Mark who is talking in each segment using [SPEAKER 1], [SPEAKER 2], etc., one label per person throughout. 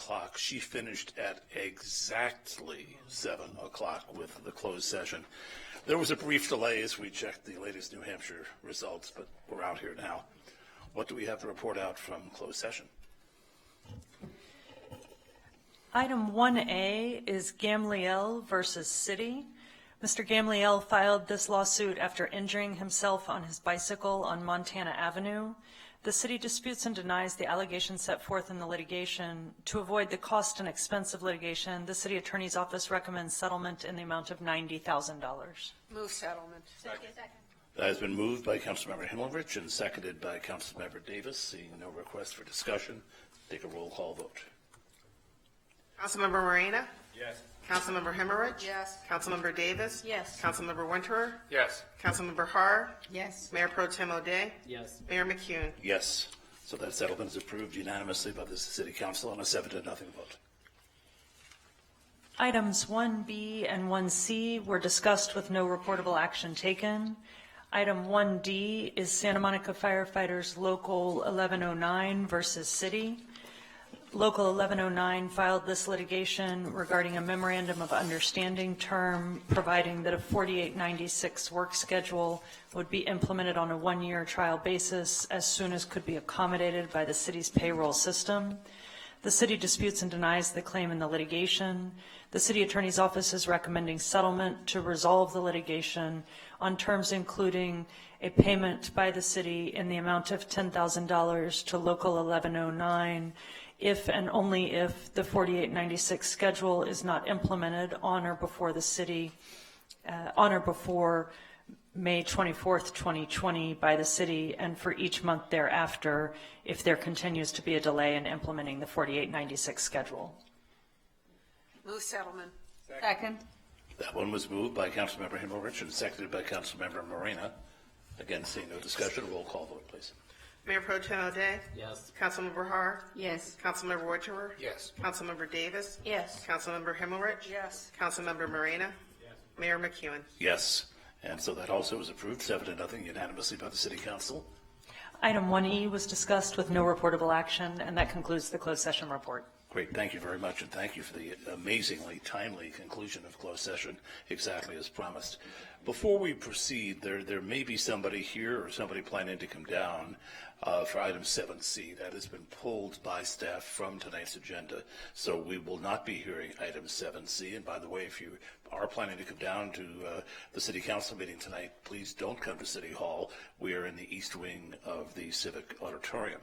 [SPEAKER 1] o'clock. She finished at exactly 7 o'clock with the closed session. There was a brief delay as we checked the latest New Hampshire results, but we're out here now. What do we have to report out from closed session?
[SPEAKER 2] Item 1A is Gamliel versus City. Mr. Gamliel filed this lawsuit after injuring himself on his bicycle on Montana Avenue. The city disputes and denies the allegations set forth in the litigation. To avoid the cost and expense of litigation, the city attorney's office recommends settlement in the amount of $90,000.
[SPEAKER 3] Move settlement.
[SPEAKER 4] Second.
[SPEAKER 1] That has been moved by Councilmember Himmelrich and seconded by Councilmember Davis. Seeing no request for discussion, take a roll call vote.
[SPEAKER 5] Councilmember Morena?
[SPEAKER 4] Yes.
[SPEAKER 5] Councilmember Himmelrich?
[SPEAKER 3] Yes.
[SPEAKER 5] Councilmember Davis?
[SPEAKER 3] Yes.
[SPEAKER 5] Councilmember Winterer?
[SPEAKER 4] Yes.
[SPEAKER 5] Councilmember Har?
[SPEAKER 3] Yes.
[SPEAKER 5] Mayor Pro Tem O'Day?
[SPEAKER 4] Yes.
[SPEAKER 5] Mayor McCune?
[SPEAKER 1] Yes. So that settlement is approved unanimously by the City Council on a 7-0 vote.
[SPEAKER 2] Items 1B and 1C were discussed with no reportable action taken. Item 1D is Santa Monica Firefighters Local 1109 versus City. Local 1109 filed this litigation regarding a memorandum of understanding term providing that a 4896 work schedule would be implemented on a one-year trial basis as soon as could be accommodated by the city's payroll system. The city disputes and denies the claim in the litigation. The city attorney's office is recommending settlement to resolve the litigation on terms including a payment by the city in the amount of $10,000 to Local 1109 if and only if the 4896 schedule is not implemented on or before the city, on or before May 24th, 2020 by the city, and for each month thereafter if there continues to be a delay in implementing the 4896 schedule.
[SPEAKER 3] Move settlement.
[SPEAKER 4] Second.
[SPEAKER 1] That one was moved by Councilmember Himmelrich and seconded by Councilmember Morena. Again, seeing no discussion, roll call vote, please.
[SPEAKER 5] Mayor Pro Tem O'Day?
[SPEAKER 4] Yes.
[SPEAKER 5] Councilmember Har?
[SPEAKER 3] Yes.
[SPEAKER 5] Councilmember Winterer?
[SPEAKER 4] Yes.
[SPEAKER 5] Councilmember Davis?
[SPEAKER 3] Yes.
[SPEAKER 5] Councilmember Himmelrich?
[SPEAKER 3] Yes.
[SPEAKER 5] Councilmember Morena?
[SPEAKER 4] Yes.
[SPEAKER 5] Mayor McCune?
[SPEAKER 1] Yes. And so that also was approved 7-0 unanimously by the City Council.
[SPEAKER 2] Item 1E was discussed with no reportable action, and that concludes the closed session report.
[SPEAKER 1] Great, thank you very much, and thank you for the amazingly timely conclusion of closed session, exactly as promised. Before we proceed, there may be somebody here or somebody planning to come down for item 7C. That has been pulled by staff from tonight's agenda, so we will not be hearing item 7C. And by the way, if you are planning to come down to the City Council meeting tonight, please don't come to City Hall. We are in the east wing of the Civic Auditorium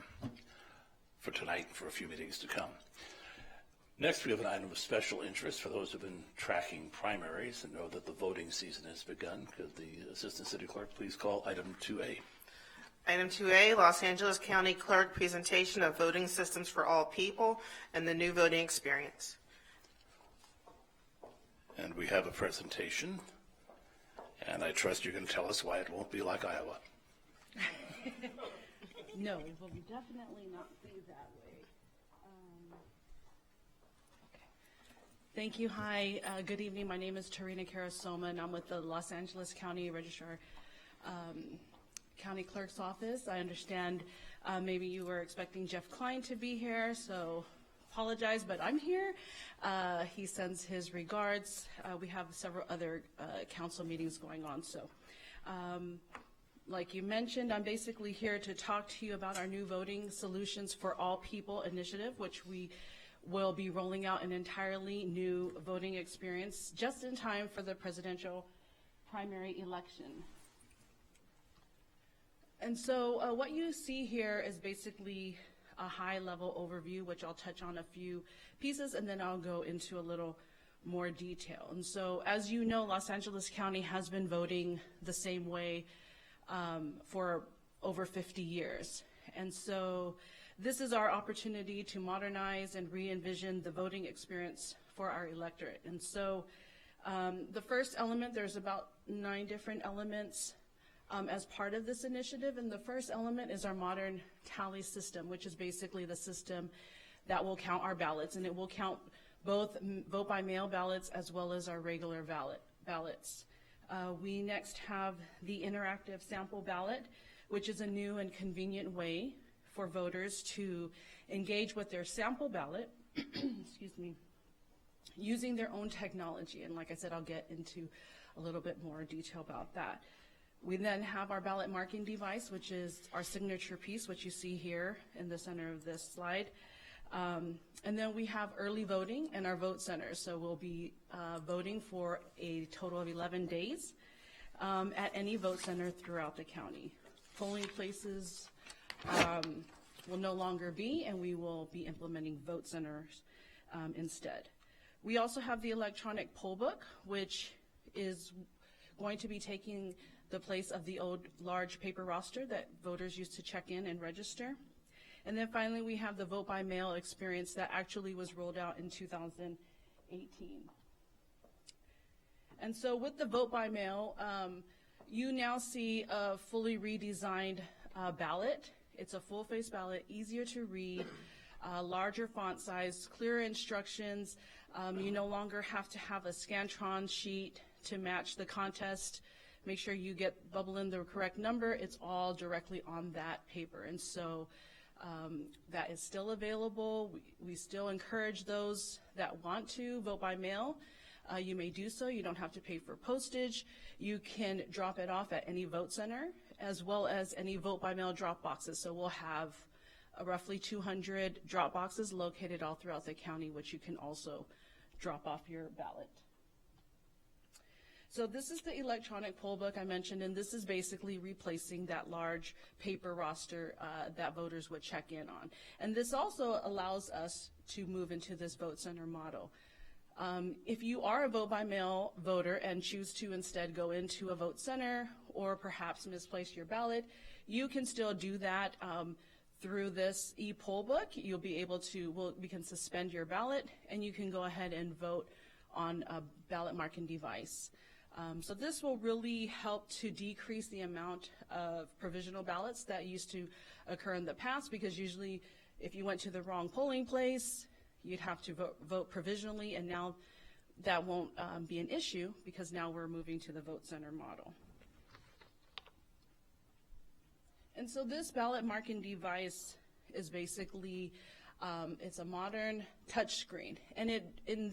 [SPEAKER 1] for tonight and for a few meetings to come. Next, we have an item of special interest for those who have been tracking primaries and know that the voting season has begun. Could the Assistant City Clerk please call item 2A?
[SPEAKER 5] Item 2A, Los Angeles County Clerk presentation of voting systems for all people and the new voting experience.
[SPEAKER 1] And we have a presentation, and I trust you're going to tell us why it won't be like Iowa.
[SPEAKER 6] No, it will definitely not be that way. Thank you. Hi, good evening. My name is Tarina Karasoma, and I'm with the Los Angeles County Registrar County Clerk's Office. I understand maybe you were expecting Jeff Klein to be here, so apologize, but I'm here. He sends his regards. We have several other council meetings going on, so like you mentioned, I'm basically here to talk to you about our new Voting Solutions for All People initiative, which we will be rolling out an entirely new voting experience just in time for the presidential primary election. And so what you see here is basically a high-level overview, which I'll touch on a few pieces, and then I'll go into a little more detail. And so, as you know, Los Angeles County has been voting the same way for over 50 years. And so this is our opportunity to modernize and re-envision the voting experience for our electorate. And so the first element, there's about 9 different elements as part of this initiative. And the first element is our modern tally system, which is basically the system that will count our ballots. And it will count both vote by mail ballots as well as our regular ballots. We next have the interactive sample ballot, which is a new and convenient way for voters to engage with their sample ballot excuse me, using their own technology. And like I said, I'll get into a little bit more detail about that. We then have our ballot marking device, which is our signature piece, which you see here in the center of this slide. And then we have early voting and our vote centers. So we'll be voting for a total of 11 days at any vote center throughout the county. Polling places will no longer be, and we will be implementing vote centers instead. We also have the electronic Pollbook, which is going to be taking the place of the old large paper roster that voters used to check in and register. And then finally, we have the vote by mail experience that actually was rolled out in 2018. And so with the vote by mail, you now see a fully redesigned ballot. It's a full-face ballot, easier to read, larger font size, clearer instructions. You no longer have to have a Scantron sheet to match the contest. Make sure you bubble in the correct number. It's all directly on that paper. And so that is still available. We still encourage those that want to vote by mail. You may do so. You don't have to pay for postage. You can drop it off at any vote center, as well as any vote by mail drop boxes. So we'll have roughly 200 drop boxes located all throughout the county, which you can also drop off your ballot. So this is the electronic poll book I mentioned, and this is basically replacing that large paper roster that voters would check in on. And this also allows us to move into this vote center model. If you are a vote by mail voter and choose to instead go into a vote center or perhaps misplace your ballot, you can still do that through this e-poll book. You'll be able to, we can suspend your ballot and you can go ahead and vote on a ballot marking device. So this will really help to decrease the amount of provisional ballots that used to occur in the past, because usually if you went to the wrong polling place, you'd have to vote provisionally, and now that won't be an issue because now we're moving to the vote center model. And so this ballot marking device is basically, it's a modern touch screen, and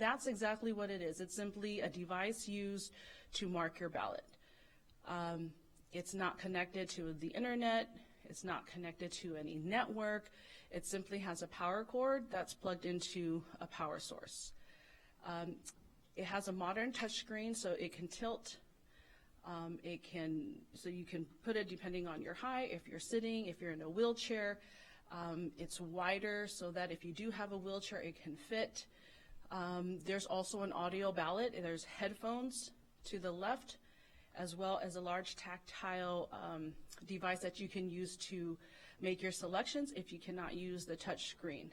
[SPEAKER 6] that's exactly what it is. It's simply a device used to mark your ballot. It's not connected to the internet. It's not connected to any network. It simply has a power cord that's plugged into a power source. It has a modern touch screen, so it can tilt. So you can put it depending on your height, if you're sitting, if you're in a wheelchair. It's wider so that if you do have a wheelchair, it can fit. There's also an audio ballot. There's headphones to the left, as well as a large tactile device that you can use to make your selections if you cannot use the touch screen.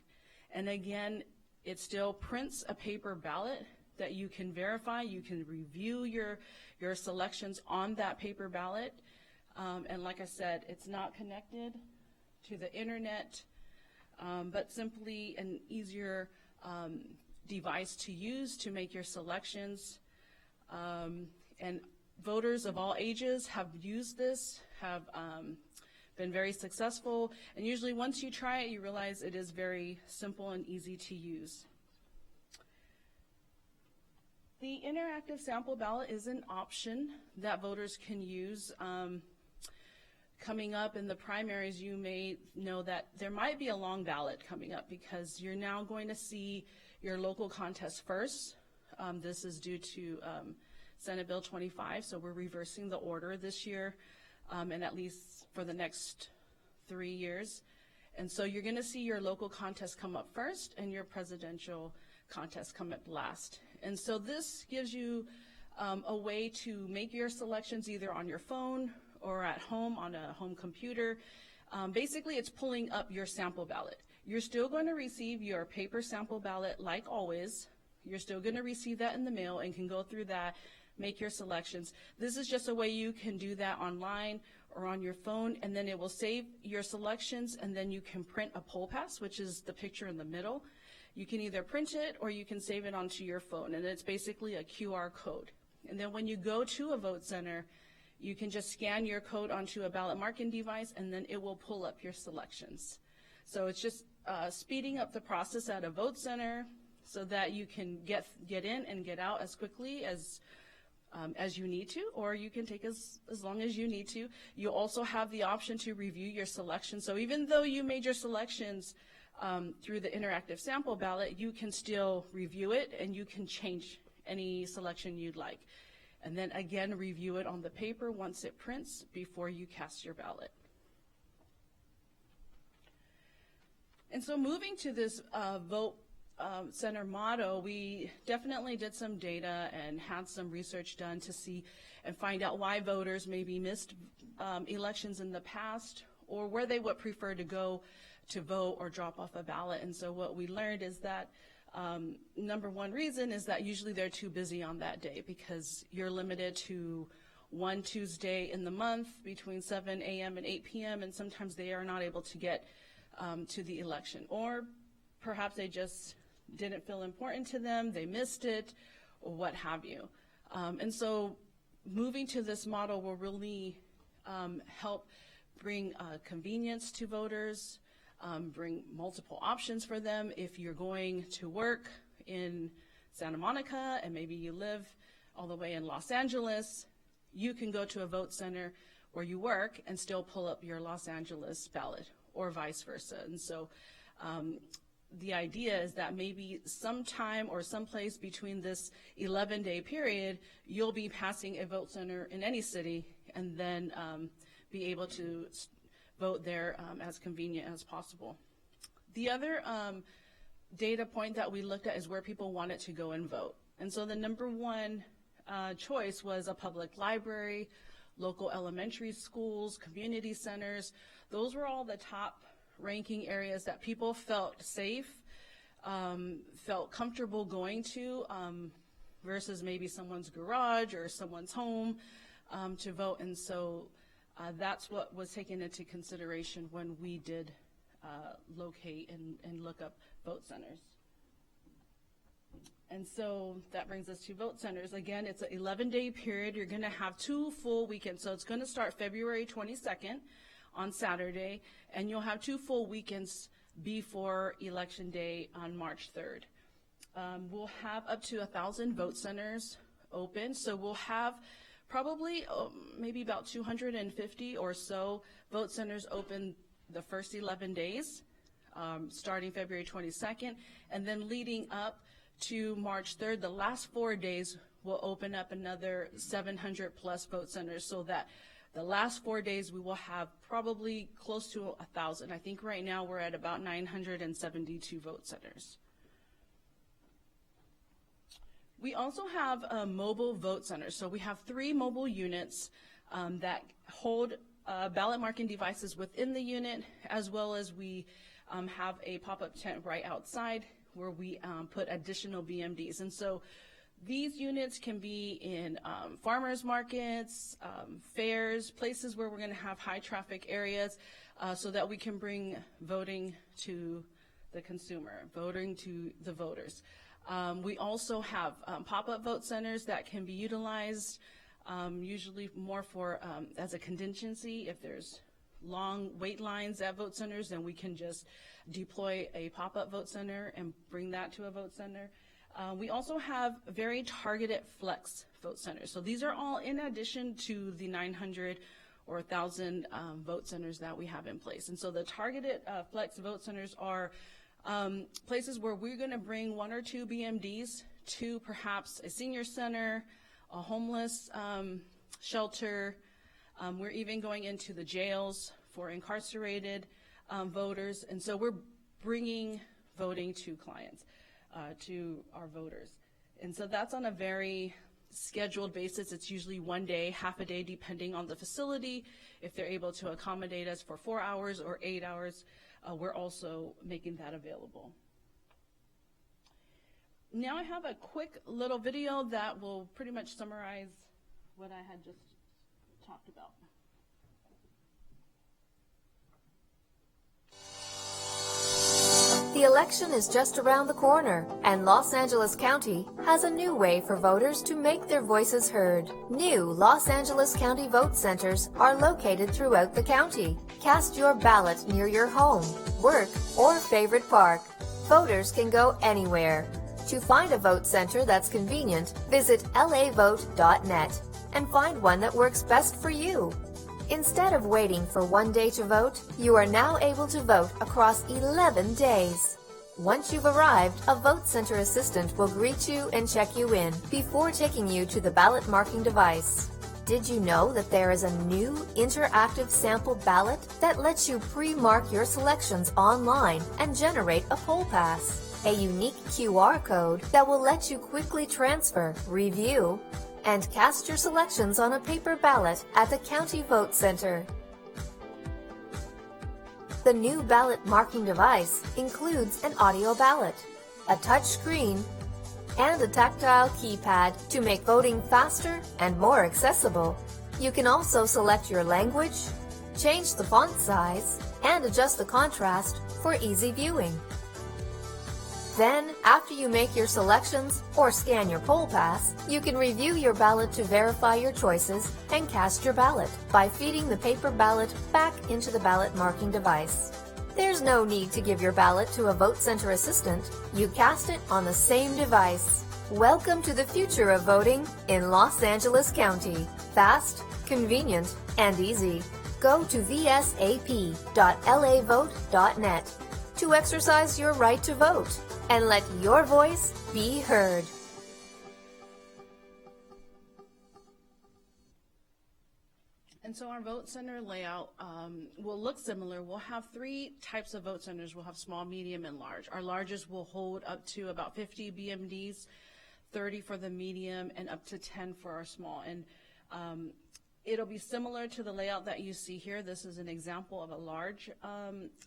[SPEAKER 6] And again, it still prints a paper ballot that you can verify. You can review your selections on that paper ballot. And like I said, it's not connected to the internet, but simply an easier device to use to make your selections. And voters of all ages have used this, have been very successful, and usually once you try it, you realize it is very simple and easy to use. The interactive sample ballot is an option that voters can use. Coming up in the primaries, you may know that there might be a long ballot coming up because you're now going to see your local contest first. This is due to Senate Bill 25, so we're reversing the order this year, and at least for the next 3 years. And so you're going to see your local contest come up first and your presidential contest come up last. And so this gives you a way to make your selections either on your phone or at home on a home computer. Basically, it's pulling up your sample ballot. You're still going to receive your paper sample ballot like always. You're still going to receive that in the mail and can go through that, make your selections. This is just a way you can do that online or on your phone, and then it will save your selections, and then you can print a poll pass, which is the picture in the middle. You can either print it or you can save it onto your phone, and it's basically a QR code. And then when you go to a vote center, you can just scan your code onto a ballot marking device, and then it will pull up your selections. So it's just speeding up the process at a vote center so that you can get in and get out as quickly as you need to, or you can take as long as you need to. You also have the option to review your selection. So even though you made your selections through the interactive sample ballot, you can still review it and you can change any selection you'd like. And then again, review it on the paper once it prints before you cast your ballot. And so moving to this vote center model, we definitely did some data and had some research done to see and find out why voters maybe missed elections in the past, or where they would prefer to go to vote or drop off a ballot. And so what we learned is that number one reason is that usually they're too busy on that day, because you're limited to one Tuesday in the month between 7 a.m. and 8 p.m. and sometimes they are not able to get to the election, or perhaps they just didn't feel important to them, they missed it, or what have you. And so moving to this model will really help bring convenience to voters, bring multiple options for them. If you're going to work in Santa Monica and maybe you live all the way in Los Angeles, you can go to a vote center where you work and still pull up your Los Angeles ballot, or vice versa. And so the idea is that maybe sometime or someplace between this 11-day period, you'll be passing a vote center in any city and then be able to vote there as convenient as possible. The other data point that we looked at is where people wanted to go and vote. And so the number one choice was a public library, local elementary schools, community centers. Those were all the top ranking areas that people felt safe, felt comfortable going to, versus maybe someone's garage or someone's home to vote. And so that's what was taken into consideration when we did locate and look up vote centers. And so that brings us to vote centers. Again, it's an 11-day period. You're going to have 2 full weekends. So it's going to start February 22nd on Saturday, and you'll have 2 full weekends before Election Day on March 3rd. We'll have up to 1,000 vote centers open. So we'll have probably maybe about 250 or so vote centers open the first 11 days, starting February 22nd, and then leading up to March 3rd, the last 4 days will open up another 700 plus vote centers, so that the last 4 days we will have probably close to 1,000. I think right now we're at about 972 vote centers. We also have a mobile vote center. So we have 3 mobile units that hold ballot marking devices within the unit, as well as we have a pop-up tent right outside where we put additional BMDs. And so these units can be in farmers markets, fairs, places where we're going to have high traffic areas, so that we can bring voting to the consumer, voting to the voters. We also have pop-up vote centers that can be utilized, usually more for as a contingency. If there's long wait lines at vote centers, then we can just deploy a pop-up vote center and bring that to a vote center. We also have very targeted flex vote centers. So these are all in addition to the 900 or 1,000 vote centers that we have in place. And so the targeted flex vote centers are places where we're going to bring 1 or 2 BMDs to perhaps a senior center, a homeless shelter. We're even going into the jails for incarcerated voters. And so we're bringing voting to clients, to our voters. And so that's on a very scheduled basis. It's usually 1 day, half a day, depending on the facility. If they're able to accommodate us for 4 hours or 8 hours, we're also making that available. Now I have a quick little video that will pretty much summarize what I had just talked about.
[SPEAKER 4] The election is just around the corner, and Los Angeles County has a new way for voters to make their voices heard. New Los Angeles County vote centers are located throughout the county. Cast your ballot near your home, work, or favorite park. Voters can go anywhere. To find a vote center that's convenient, visit lavote.net and find one that works best for you. Instead of waiting for one day to vote, you are now able to vote across 11 days. Once you've arrived, a vote center assistant will greet you and check you in before taking you to the ballot marking device. Did you know that there is a new interactive sample ballot that lets you pre-mark your selections online and generate a poll pass? A unique QR code that will let you quickly transfer, review, and cast your selections on a paper ballot at the county vote center. The new ballot marking device includes an audio ballot, a touch screen, and a tactile keypad to make voting faster and more accessible. You can also select your language, change the font size, and adjust the contrast for easy viewing. Then, after you make your selections or scan your poll pass, you can review your ballot to verify your choices and cast your ballot by feeding the paper ballot back into the ballot marking device. There's no need to give your ballot to a vote center assistant. You cast it on the same device. Welcome to the future of voting in Los Angeles County. Fast, convenient, and easy. Go to vsap.lavote.net to exercise your right to vote and let your voice be heard.
[SPEAKER 6] And so our vote center layout will look similar. We'll have 3 types of vote centers. We'll have small, medium, and large. Our largest will hold up to about 50 BMDs, 30 for the medium, and up to 10 for our small. And it'll be similar to the layout that you see here. This is an example of a large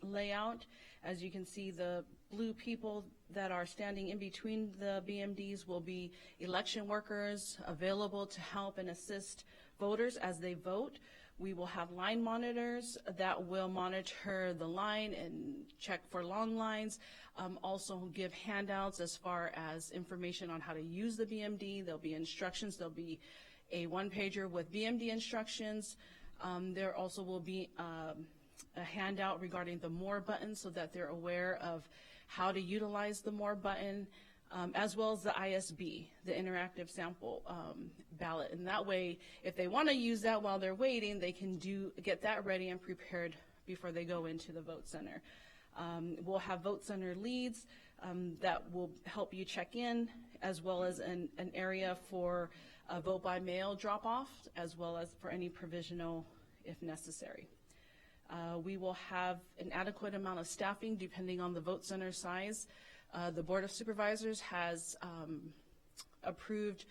[SPEAKER 6] layout. As you can see, the blue people that are standing in between the BMDs will be election workers available to help and assist voters as they vote. We will have line monitors that will monitor the line and check for long lines, also give handouts as far as information on how to use the BMD. There'll be instructions. There'll be a one-pager with BMD instructions. There also will be a handout regarding the More button so that they're aware of how to utilize the More button, as well as the ISB, the interactive sample ballot. And that way, if they want to use that while they're waiting, they can get that ready and prepared before they go into the vote center. We'll have vote center leads that will help you check in, as well as an area for vote by mail drop-off, as well as for any provisional if necessary. We will have an adequate amount of staffing depending on the vote center size. The Board of Supervisors has approved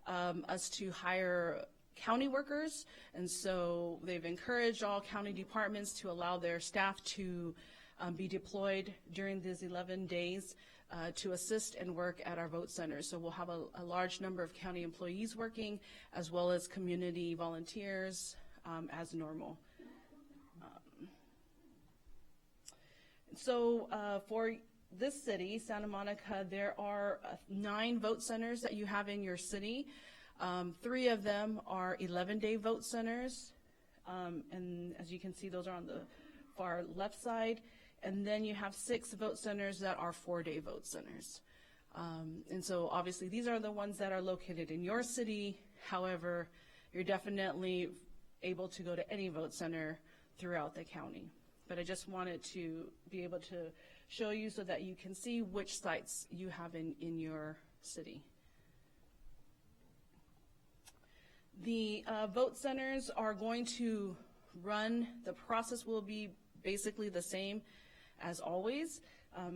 [SPEAKER 6] us to hire county workers, and so they've encouraged all county departments to allow their staff to be deployed during these 11 days to assist and work at our vote centers. So we'll have a large number of county employees working, as well as community volunteers as normal. So for this city, Santa Monica, there are 9 vote centers that you have in your city. 3 of them are 11-day vote centers, and as you can see, those are on the far left side. And then you have 6 vote centers that are 4-day vote centers. And so obviously these are the ones that are located in your city. However, you're definitely able to go to any vote center throughout the county. But I just wanted to be able to show you so that you can see which sites you have in your city. The vote centers are going to run, the process will be basically the same as always.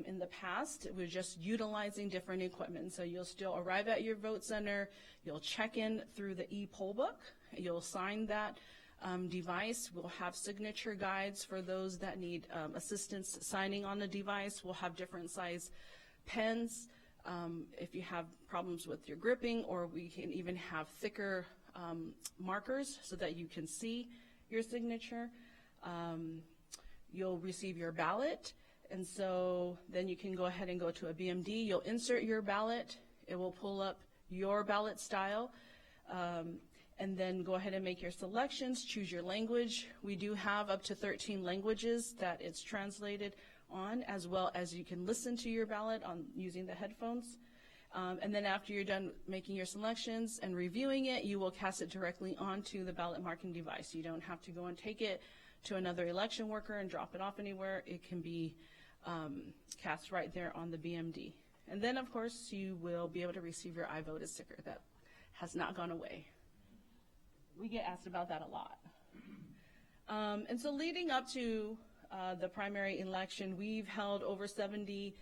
[SPEAKER 6] In the past, we're just utilizing different equipment. So you'll still arrive at your vote center, you'll check in through the e-Pollbook, you'll sign that device. We'll have signature guides for those that need assistance signing on the device. We'll have different size pens if you have problems with your gripping, or we can even have thicker markers so that you can see your signature. You'll receive your ballot, And so then you can go ahead and go to a BMD. You'll insert your ballot. It will pull up your ballot style. And then go ahead and make your selections, choose your language. We do have up to 13 languages that it's translated on, as well as you can listen to your ballot on using the headphones. And then after you're done making your selections and reviewing it, you will cast it directly onto the ballot marking device. You don't have to go and take it to another election worker and drop it off anywhere. It can be cast right there on the BMD. And then, of course, you will be able to receive your I voted sticker. That has not gone away. We get asked about that a lot. And so leading up to the primary election, we've held over 70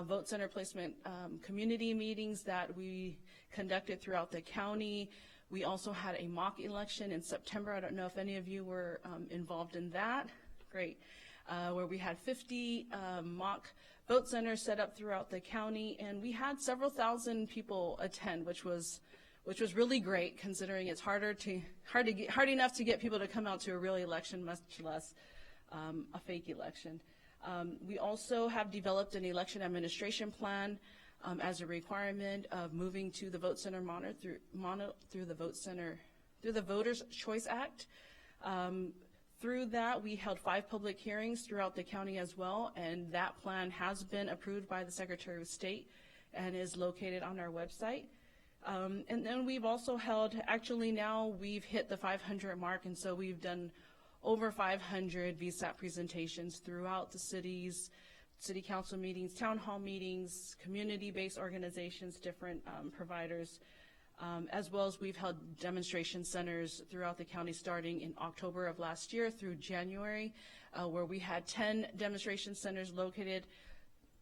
[SPEAKER 6] vote center placement community meetings that we conducted throughout the county. We also had a mock election in September. I don't know if any of you were involved in that. Great. Where we had 50 mock vote centers set up throughout the county, and we had several thousand people attend, which was really great, considering it's hard enough to get people to come out to a real election, much less a fake election. We also have developed an election administration plan as a requirement of moving to the vote center model through the Voters' Choice Act. Through that, we held 5 public hearings throughout the county as well, and that plan has been approved by the Secretary of State and is located on our website. And then we've also held, actually now we've hit the 500 mark, and so we've done over 500 VSAT presentations throughout the city council meetings, town hall meetings, community-based organizations, different providers, as well as we've held demonstration centers throughout the county starting in October of last year through January, where we had 10 demonstration centers located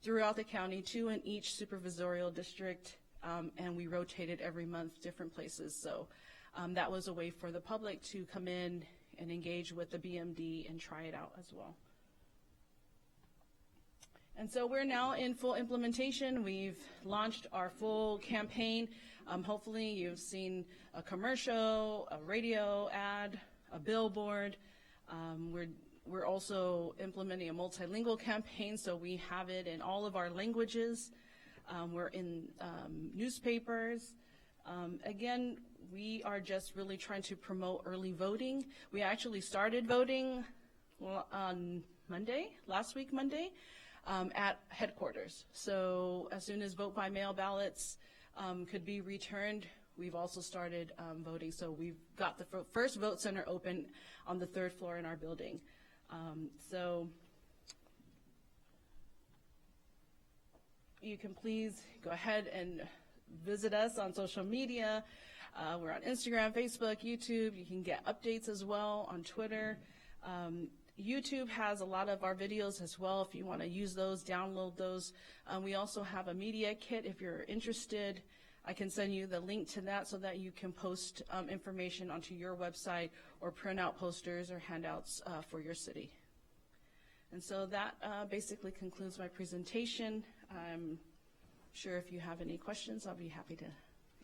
[SPEAKER 6] throughout the county, 2 in each supervisorial district, and we rotated every month different places. So that was a way for the public to come in and engage with the BMD and try it out as well. And so we're now in full implementation. We've launched our full campaign. Hopefully you've seen a commercial, a radio ad, a billboard. We're also implementing a multilingual campaign, so we have it in all of our languages. We're in newspapers. Again, we are just really trying to promote early voting. We actually started voting on Monday, last week Monday, at headquarters. So as soon as vote by mail ballots could be returned, we've also started voting. So we've got the first vote center open on the 3rd floor in our building. So you can please go ahead and visit us on social media. We're on Instagram, Facebook, YouTube. You can get updates as well on Twitter. YouTube has a lot of our videos as well. If you want to use those, download those. We also have a media kit if you're interested. I can send you the link to that so that you can post information onto your website or print out posters or handouts for your city. And so that basically concludes my presentation. I'm sure if you have any questions, I'll be happy to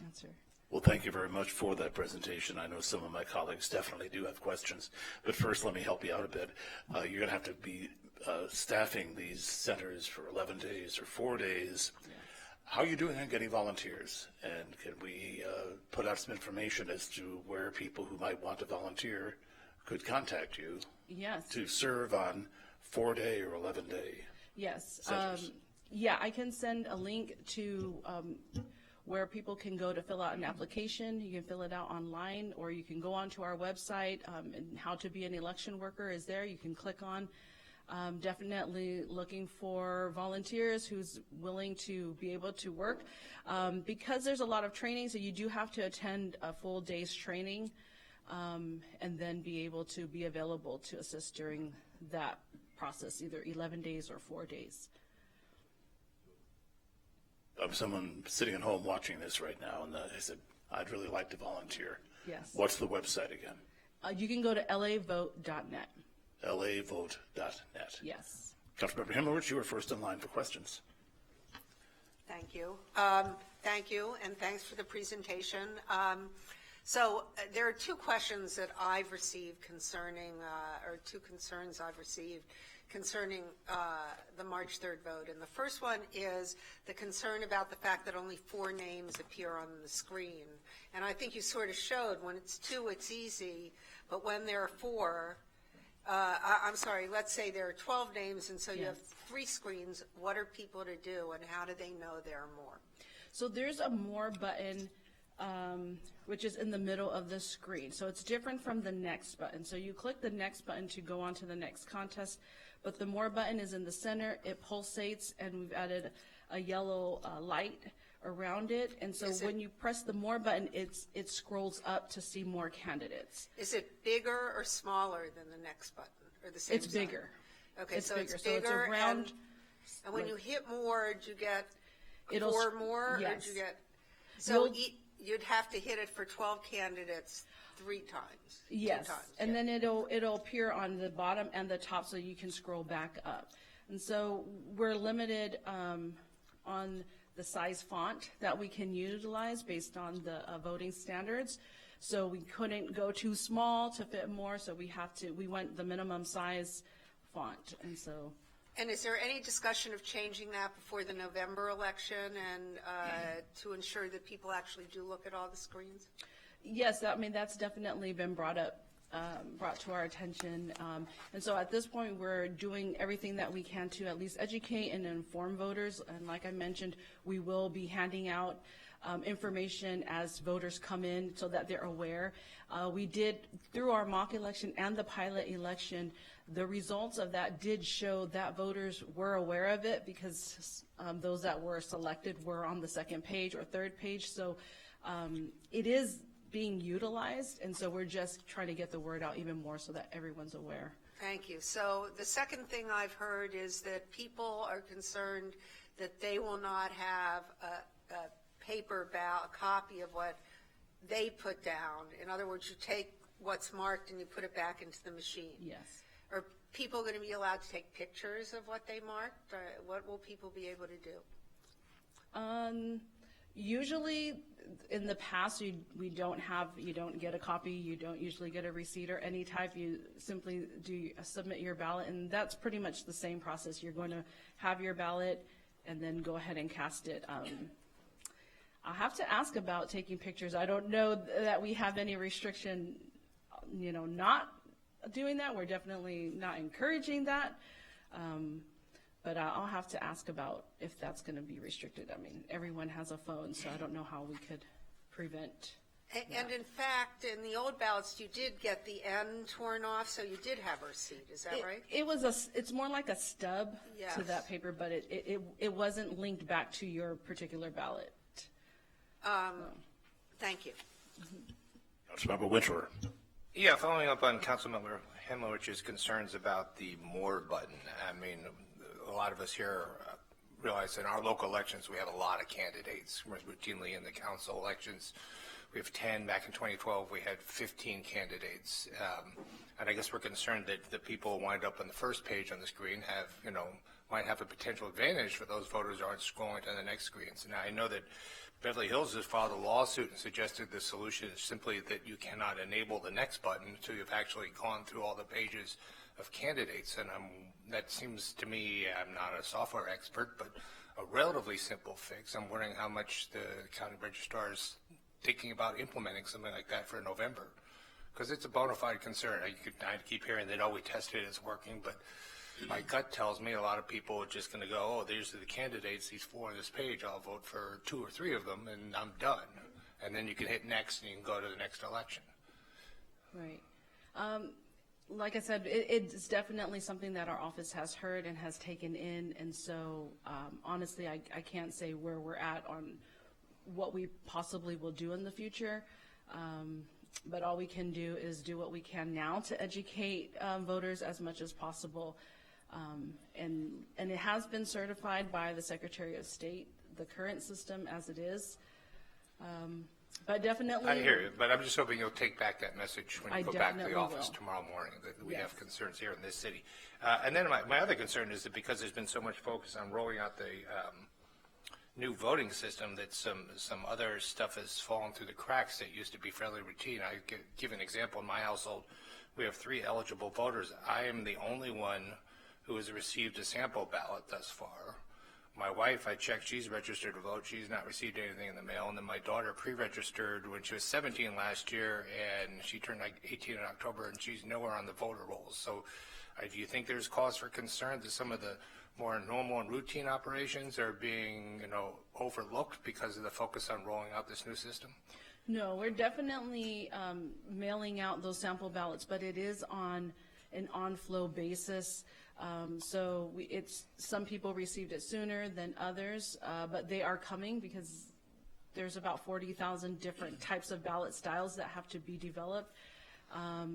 [SPEAKER 6] answer.
[SPEAKER 1] Well, thank you very much for that presentation. I know some of my colleagues definitely do have questions. But first, let me help you out a bit. You're going to have to be staffing these centers for 11 days or 4 days. Yes. How are you doing on getting volunteers? And can we put out some information as to where people who might want to volunteer could contact you?
[SPEAKER 6] Yes.
[SPEAKER 1] To serve on 4-day or 11-day
[SPEAKER 6] Yes.
[SPEAKER 1] centers?
[SPEAKER 6] Yeah, I can send a link to where people can go to fill out an application. You can fill it out online, or you can go onto our website, and how to be an election worker is there. You can click on. Definitely looking for volunteers who's willing to be able to work. Because there's a lot of training, so you do have to attend a full day's training, and then be able to be available to assist during that process, either 11 days or 4 days.
[SPEAKER 1] Someone sitting at home watching this right now, and they said, I'd really like to volunteer.
[SPEAKER 6] Yes.
[SPEAKER 1] What's the website again?
[SPEAKER 6] You can go to lavote.net.
[SPEAKER 1] lavote.net.
[SPEAKER 6] Yes.
[SPEAKER 1] Councilmember Himmelrich, you were first in line for questions.
[SPEAKER 3] Thank you. Thank you, and thanks for the presentation. So there are 2 questions that I've received concerning, or 2 concerns I've received concerning the March 3rd vote. And the first one is the concern about the fact that only 4 names appear on the screen. And I think you sort of showed when it's 2, it's easy, but when there are 4, I'm sorry, let's say there are 12 names, and so you have 3 screens. What are people to do, and how do they know there are more?
[SPEAKER 6] So there's a more button, which is in the middle of the screen. So it's different from the next button. So you click the next button to go on to the next contest, but the more button is in the center. It pulsates, and we've added a yellow light around it. And so when you press the more button, it scrolls up to see more candidates.
[SPEAKER 3] Is it bigger or smaller than the next button, or the same
[SPEAKER 6] It's
[SPEAKER 3] size?
[SPEAKER 6] bigger.
[SPEAKER 3] Okay,
[SPEAKER 6] It's
[SPEAKER 3] so
[SPEAKER 6] bigger.
[SPEAKER 3] it's
[SPEAKER 6] So it's
[SPEAKER 3] bigger,
[SPEAKER 6] around,
[SPEAKER 3] and when you hit more, do you get
[SPEAKER 6] It'll
[SPEAKER 3] 4 more?
[SPEAKER 6] yes.
[SPEAKER 3] Or do you get, so
[SPEAKER 6] You'll-
[SPEAKER 3] you'd have to hit it for 12 candidates 3 times? 2
[SPEAKER 6] yes,
[SPEAKER 3] times,
[SPEAKER 6] and
[SPEAKER 3] yeah.
[SPEAKER 6] then it'll appear on the bottom and the top, so you can scroll back up. And so we're limited on the size font that we can utilize based on the voting standards. So we couldn't go too small to fit more, so we went the minimum size font, and so.
[SPEAKER 3] And is there any discussion of changing that before the November election and to ensure that people actually do look at all the screens?
[SPEAKER 6] Yes, I mean, that's definitely been brought to our attention. And so at this point, we're doing everything that we can to at least educate and inform voters. And like I mentioned, we will be handing out information as voters come in so that they're aware. We did, through our mock election and the pilot election, the results of that did show that voters were aware of it because those that were selected were on the second page or third page. So it is being utilized, and so we're just trying to get the word out even more so that everyone's aware.
[SPEAKER 3] Thank you. So the second thing I've heard is that people are concerned that they will not have a paper copy of what they put down. In other words, you take what's marked and you put it back into the machine.
[SPEAKER 6] Yes.
[SPEAKER 3] Are people going to be allowed to take pictures of what they marked? Or what will people be able to do?
[SPEAKER 6] Usually, in the past, you don't get a copy, you don't usually get a receipt or any type, you simply submit your ballot, and that's pretty much the same process. You're going to have your ballot and then go ahead and cast it. I'll have to ask about taking pictures. I don't know that we have any restriction, not doing that. We're definitely not encouraging that. But I'll have to ask about if that's going to be restricted. I mean, everyone has a phone, so I don't know how we could prevent.
[SPEAKER 3] And in fact, in the old ballots, you did get the N torn off, so you did have a receipt. Is that right?
[SPEAKER 6] It's more like a stub to
[SPEAKER 3] Yes.
[SPEAKER 6] that paper, but it wasn't linked back to your particular ballot.
[SPEAKER 3] Thank you.
[SPEAKER 1] Councilmember Winter.
[SPEAKER 7] Yeah, following up on Councilmember Hemlowich's concerns about the more button. I mean, a lot of us here realize in our local elections, we have a lot of candidates. Routinely in the council elections, we have 10. Back in 2012, we had 15 candidates. And I guess we're concerned that the people who wind up on the first page on the screen might have a potential advantage for those voters who aren't scrolling to the next screens. Now, I know that Beverly Hills has filed a lawsuit and suggested the solution is simply that you cannot enable the next button until you've actually gone through all the pages of candidates. And that seems to me, I'm not a software expert, but a relatively simple fix. I'm wondering how much the county registrar is thinking about implementing something like that for November, because it's a bona fide concern. I keep hearing that, we tested it, it's working, but my gut tells me a lot of people are just going to go, these are the candidates, these 4 on this page, I'll vote for 2 or 3 of them, and I'm done. And then you can hit next, and you can go to the next election.
[SPEAKER 6] Right. Like I said, it's definitely something that our office has heard and has taken in, and so honestly, I can't say where we're at on what we possibly will do in the future. But all we can do is do what we can now to educate voters as much as possible. And it has been certified by the Secretary of State, the current system as it is. But definitely.
[SPEAKER 7] I hear you, but I'm just hoping you'll take back that message when you go back to the
[SPEAKER 6] definitely
[SPEAKER 7] office
[SPEAKER 6] will.
[SPEAKER 7] tomorrow morning, that we
[SPEAKER 6] Yes.
[SPEAKER 7] have concerns here in this city. And then my other concern is that because there's been so much focus on rolling out the new voting system, that some other stuff has fallen through the cracks that used to be fairly routine. I give an example. In my household, we have 3 eligible voters. I am the only one who has received a sample ballot thus far. My wife, I checked, she's registered to vote. She's not received anything in the mail. And then my daughter pre-registered when she was 17 last year, and she turned like 18 in October, and she's nowhere on the voter rolls. So do you think there's cause for concern that some of the more normal and routine operations are being, overlooked because of the focus on rolling out this new system?
[SPEAKER 6] No, we're definitely mailing out those sample ballots, but it is on an on-flow basis. So some people received it sooner than others, but they are coming because there's about 40,000 different types of ballot styles that have to be developed.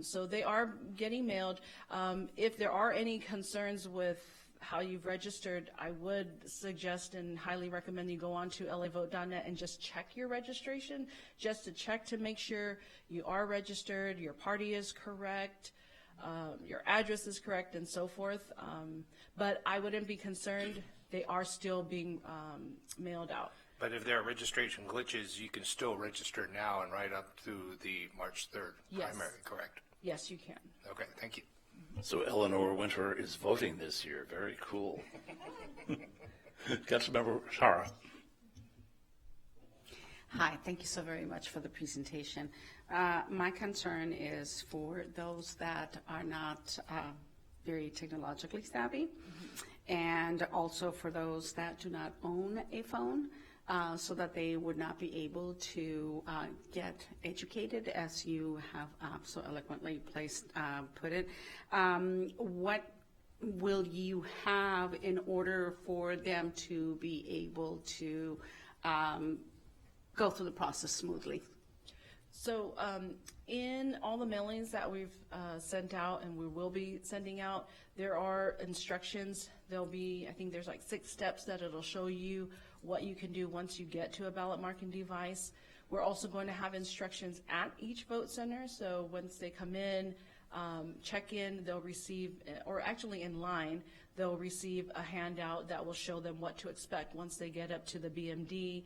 [SPEAKER 6] So they are getting mailed. If there are any concerns with how you've registered, I would suggest and highly recommend you go on to lavote.net and just check your registration, just to check to make sure you are registered, your party is correct, your address is correct, and so forth. But I wouldn't be concerned. They are still being mailed out.
[SPEAKER 7] But if there are registration glitches, you can still register now and right up through the March 3rd
[SPEAKER 6] Yes.
[SPEAKER 7] primary, correct?
[SPEAKER 6] Yes, you can.
[SPEAKER 7] Okay, thank you.
[SPEAKER 1] So Eleanor Winter is voting this year. Very cool. Councilmember Shara.
[SPEAKER 8] Hi, thank you so very much for the presentation. My concern is for those that are not very technologically savvy, and also for those that do not own a phone, so that they would not be able to get educated, as you have so eloquently put it. What will you have in order for them to be able to go through the process smoothly?
[SPEAKER 6] So in all the mailings that we've sent out and we will be sending out, there are instructions. There'll be, I think there's like 6 steps that it'll show you what you can do once you get to a ballot marking device. We're also going to have instructions at each vote center. So once they come in, check in, they'll receive, or actually in line, they'll receive a handout that will show them what to expect once they get up to the BMD.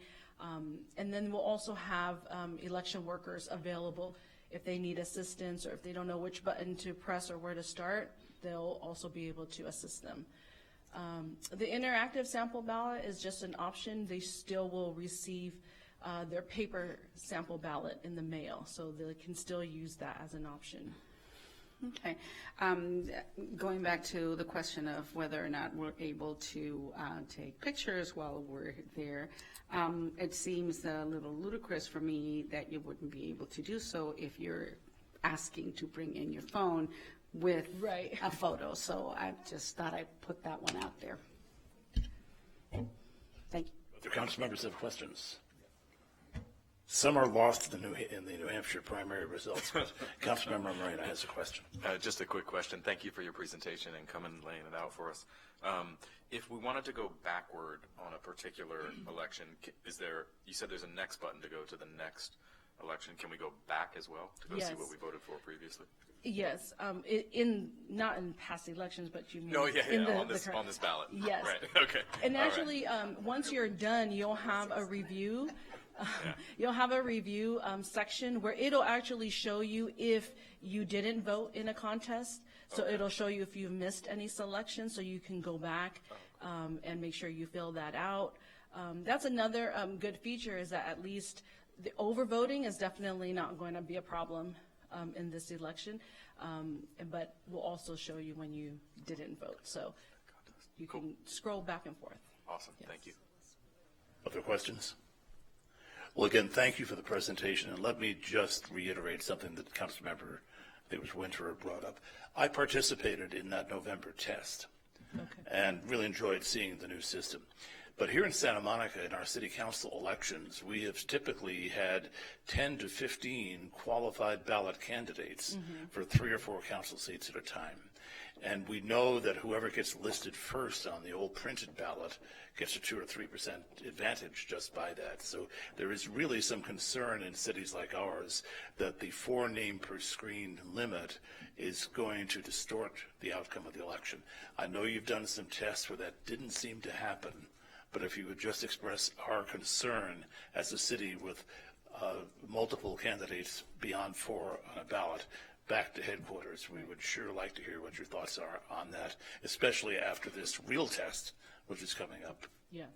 [SPEAKER 6] And then we'll also have election workers available if they need assistance or if they don't know which button to press or where to start, they'll also be able to assist them. The interactive sample ballot is just an option. They still will receive their paper sample ballot in the mail, so they can still use that as an option.
[SPEAKER 8] Okay. Going back to the question of whether or not we're able to take pictures while we're there, it seems a little ludicrous for me that you wouldn't be able to do so if you're asking to bring in your phone with
[SPEAKER 6] Right.
[SPEAKER 8] a photo. So I just thought I'd put that one out there. Thank you.
[SPEAKER 1] Other council members have questions? Some are lost in the New Hampshire primary results, but Councilmember Moreno has a question.
[SPEAKER 9] Just a quick question. Thank you for your presentation and coming and laying it out for us. If we wanted to go backward on a particular election, you said there's a next button to go to the next election. Can we go back as well to go see
[SPEAKER 6] Yes.
[SPEAKER 9] what we voted for previously?
[SPEAKER 6] Yes, not in past elections, but you mean
[SPEAKER 9] No, yeah,
[SPEAKER 6] in
[SPEAKER 9] on this ballot.
[SPEAKER 6] Yes.
[SPEAKER 9] Right. Okay.
[SPEAKER 6] And
[SPEAKER 9] All right.
[SPEAKER 6] actually, once you're done, you'll have a review. You'll have a review section where it'll actually show you if you didn't vote in a contest. So it'll show you if you've missed any selections, so you can go back and make sure you fill that out. That's another good feature, is that at least the overvoting is definitely not going to be a problem in this election, but we'll also show you when you didn't vote. So you can scroll back and forth.
[SPEAKER 9] Awesome.
[SPEAKER 6] Yes.
[SPEAKER 9] Thank you.
[SPEAKER 1] Other questions? Well, again, thank you for the presentation, and let me just reiterate something that Councilmember, I think it was Winter, brought up. I participated in that November test and really enjoyed seeing the new system. But here in Santa Monica, in our city council elections, we have typically had 10 to 15 qualified ballot candidates for 3 or 4 council seats at a time. And we know that whoever gets listed first on the old printed ballot gets a 2 or 3% advantage just by that. So there is really some concern in cities like ours that the 4 name per screen limit is going to distort the outcome of the election. I know you've done some tests where that didn't seem to happen, but if you would just express our concern as a city with multiple candidates beyond 4 on a ballot, back to headquarters. We would sure like to hear what your thoughts are on that, especially after this real test, which is coming up
[SPEAKER 6] Yes,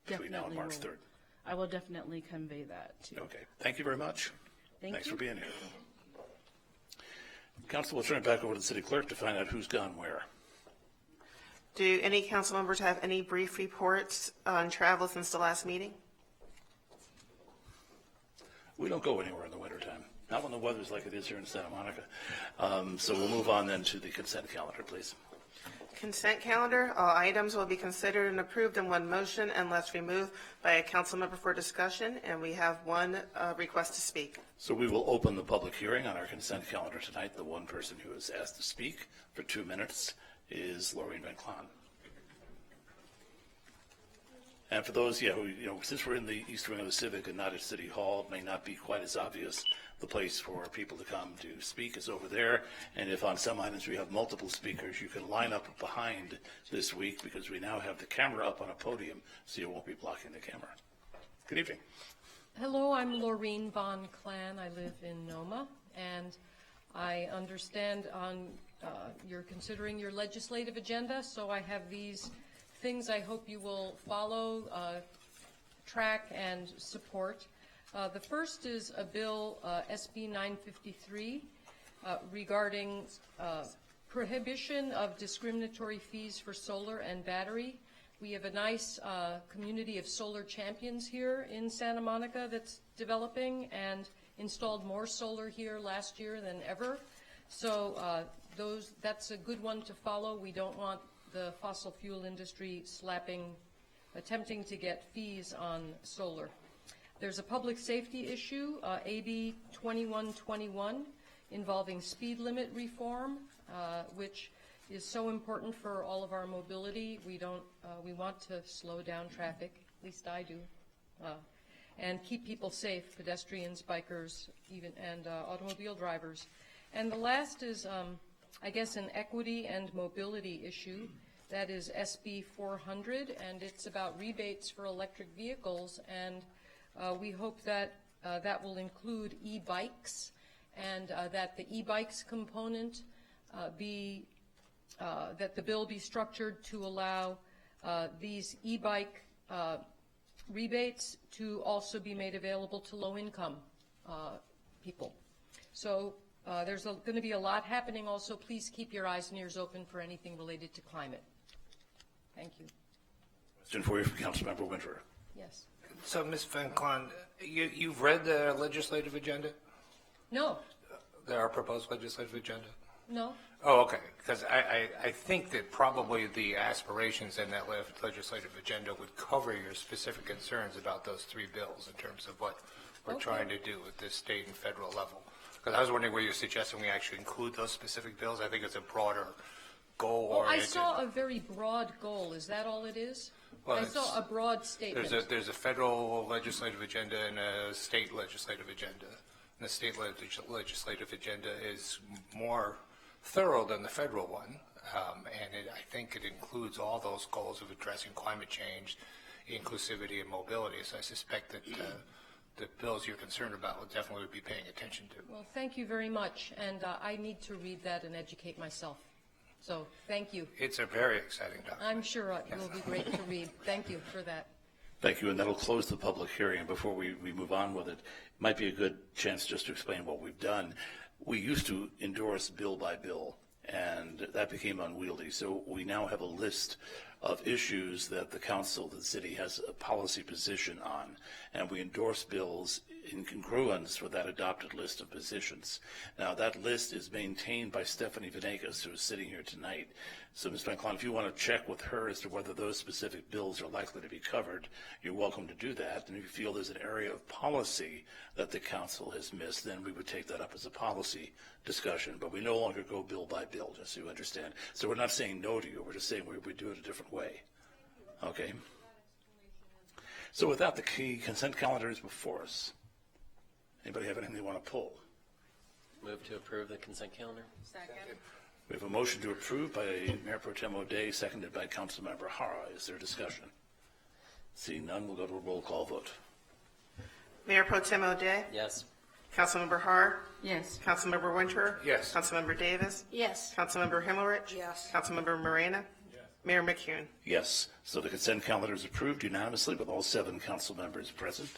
[SPEAKER 1] between now and
[SPEAKER 6] definitely
[SPEAKER 1] March
[SPEAKER 6] will.
[SPEAKER 1] 3rd.
[SPEAKER 6] I will definitely convey that to you.
[SPEAKER 1] Okay, thank you very much. Thanks
[SPEAKER 6] you.
[SPEAKER 1] for being here. Council, we'll turn it back over to the city clerk to find out who's gone where.
[SPEAKER 5] Do any council members have any brief reports on travel since the last meeting?
[SPEAKER 1] We don't go anywhere in the wintertime, not when the weather's like it is here in Santa Monica. So we'll move on then to the consent calendar, please.
[SPEAKER 5] Consent calendar, all items will be considered and approved in one motion unless removed by a council member for discussion, and we have one request to speak.
[SPEAKER 1] So we will open the public hearing on our consent calendar tonight. The one person who is asked to speak for 2 minutes is Laureen Van Claan. And for those, who, since we're in the East Wing of the Civic and not at City Hall, it may not be quite as obvious. The place for people to come to speak is over there. And if on some items we have multiple speakers, you can line up behind this week because we now have the camera up on a podium, so you won't be blocking the camera. Good evening.
[SPEAKER 10] Hello, I'm Laureen Von Clan. I live in Noma, and I understand you're considering your legislative agenda, so I have these things I hope you will follow, track, and support. The first is a bill, SB 953, regarding prohibition of discriminatory fees for solar and battery. We have a nice community of solar champions here in Santa Monica that's developing and installed more solar here last year than ever. So that's a good one to follow. We don't want the fossil fuel industry attempting to get fees on solar. There's a public safety issue, AB 2121, involving speed limit reform, which is so important for all of our mobility. We want to slow down traffic, at least I do, and keep people safe, pedestrians, bikers, and automobile drivers. And the last is, I guess, an equity and mobility issue. That is SB 400, and it's about rebates for electric vehicles, and we hope that that will include e-bikes, and that the e-bikes component that the bill be structured to allow these e-bike rebates to also be made available to low-income people. So there's going to be a lot happening also. Please keep your eyes and ears open for anything related to climate. Thank you.
[SPEAKER 1] Question for you from Councilmember Winter.
[SPEAKER 10] Yes.
[SPEAKER 7] So, Ms. Van Claan, you've read the legislative agenda?
[SPEAKER 10] No.
[SPEAKER 7] Our proposed legislative agenda?
[SPEAKER 10] No.
[SPEAKER 7] Oh, okay. Because I think that probably the aspirations in that legislative agenda would cover your specific concerns about those three bills in terms of what we're trying to do at this state and federal level. Because I was wondering where you're suggesting we actually include those specific bills. I think it's a broader goal-oriented.
[SPEAKER 10] Well, I saw a very broad goal. Is that all it is?
[SPEAKER 7] Well,
[SPEAKER 10] I saw a broad statement.
[SPEAKER 7] There's a federal legislative agenda and a state legislative agenda. And the state legislative agenda is more thorough than the federal one, and I think it includes all those goals of addressing climate change, inclusivity, and mobility. So I suspect that the bills you're concerned about will definitely be paying attention to.
[SPEAKER 10] Well, thank you very much, and I need to read that and educate myself. So thank you.
[SPEAKER 7] It's a very exciting document.
[SPEAKER 10] I'm sure it will be great to read. Thank you for that.
[SPEAKER 1] Thank you, and that'll close the public hearing. And before we move on with it, might be a good chance just to explain what we've done. We used to endorse bill by bill, and that became unwieldy. So we now have a list of issues that the council, the city, has a policy position on, and we endorse bills in congruence with that adopted list of positions. Now, that list is maintained by Stephanie Venegas, who is sitting here tonight. So, Ms. Van Claan, if you want to check with her as to whether those specific bills are likely to be covered, you're welcome to do that. And if you feel there's an area of policy that the council has missed, then we would take that up as a policy discussion. But we no longer go bill by bill, just so you understand. So we're not saying no to you. We're just saying we do it a different way. Okay? So with that, the key consent calendar is before us. Anybody have anything they want to pull?
[SPEAKER 11] Move to approve the consent calendar.
[SPEAKER 10] Second.
[SPEAKER 1] We have a motion to approve by Mayor Pro Tem O'Day, seconded by Councilmember Hara. Is there discussion? Seeing none, we'll go to a roll call vote.
[SPEAKER 5] Mayor Pro Tem O'Day?
[SPEAKER 11] Yes.
[SPEAKER 5] Councilmember Har?
[SPEAKER 8] Yes.
[SPEAKER 5] Councilmember Winter?
[SPEAKER 7] Yes.
[SPEAKER 5] Councilmember Davis?
[SPEAKER 3] Yes.
[SPEAKER 5] Councilmember Himmelrich?
[SPEAKER 3] Yes.
[SPEAKER 5] Councilmember Morena? Mayor McCune?
[SPEAKER 1] Yes, so the consent calendar is approved unanimously with all 7 council members present.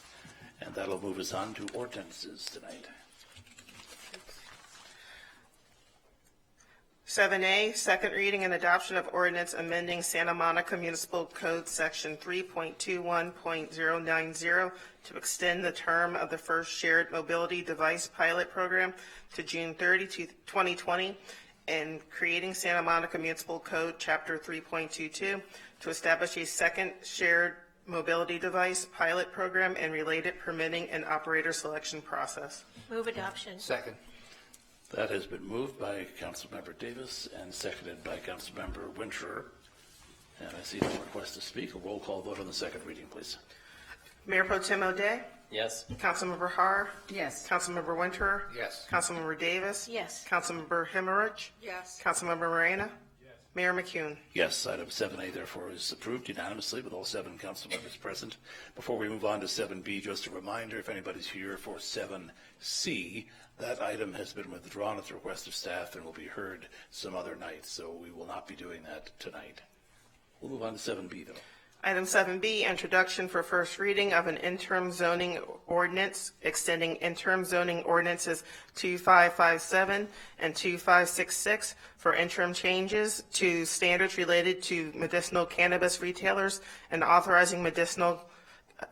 [SPEAKER 1] And that'll move us on to ordinances tonight.
[SPEAKER 5] 7A, second reading and adoption of ordinance amending Santa Monica Municipal Code Section 3.21.090 to extend the term of the first shared mobility device pilot program to June 30, 2020, and creating Santa Monica Municipal Code Chapter 3.22 to establish a second shared mobility device pilot program and related permitting and operator selection process.
[SPEAKER 3] Move adoption.
[SPEAKER 7] Second.
[SPEAKER 1] That has been moved by Councilmember Davis and seconded by Councilmember Winter. And I see no request to speak. A roll call vote on the second reading, please.
[SPEAKER 5] Mayor Pro Tem O'Day?
[SPEAKER 11] Yes.
[SPEAKER 5] Councilmember Har?
[SPEAKER 8] Yes.
[SPEAKER 5] Councilmember Winter?
[SPEAKER 7] Yes.
[SPEAKER 5] Councilmember Davis?
[SPEAKER 3] Yes.
[SPEAKER 5] Councilmember Himmerich?
[SPEAKER 3] Yes.
[SPEAKER 5] Councilmember Morena? Mayor McCune?
[SPEAKER 1] Yes, item 7A therefore is approved unanimously with all 7 council members present. Before we move on to 7B, just a reminder, if anybody's here for 7C, that item has been withdrawn at the request of staff and will be heard some other night, so we will not be doing that tonight. We'll move on to 7B, though.
[SPEAKER 5] Item 7B, introduction for first reading of an interim zoning ordinance extending interim zoning ordinances 2557 and 2566 for interim changes to standards related to medicinal cannabis retailers and authorizing medicinal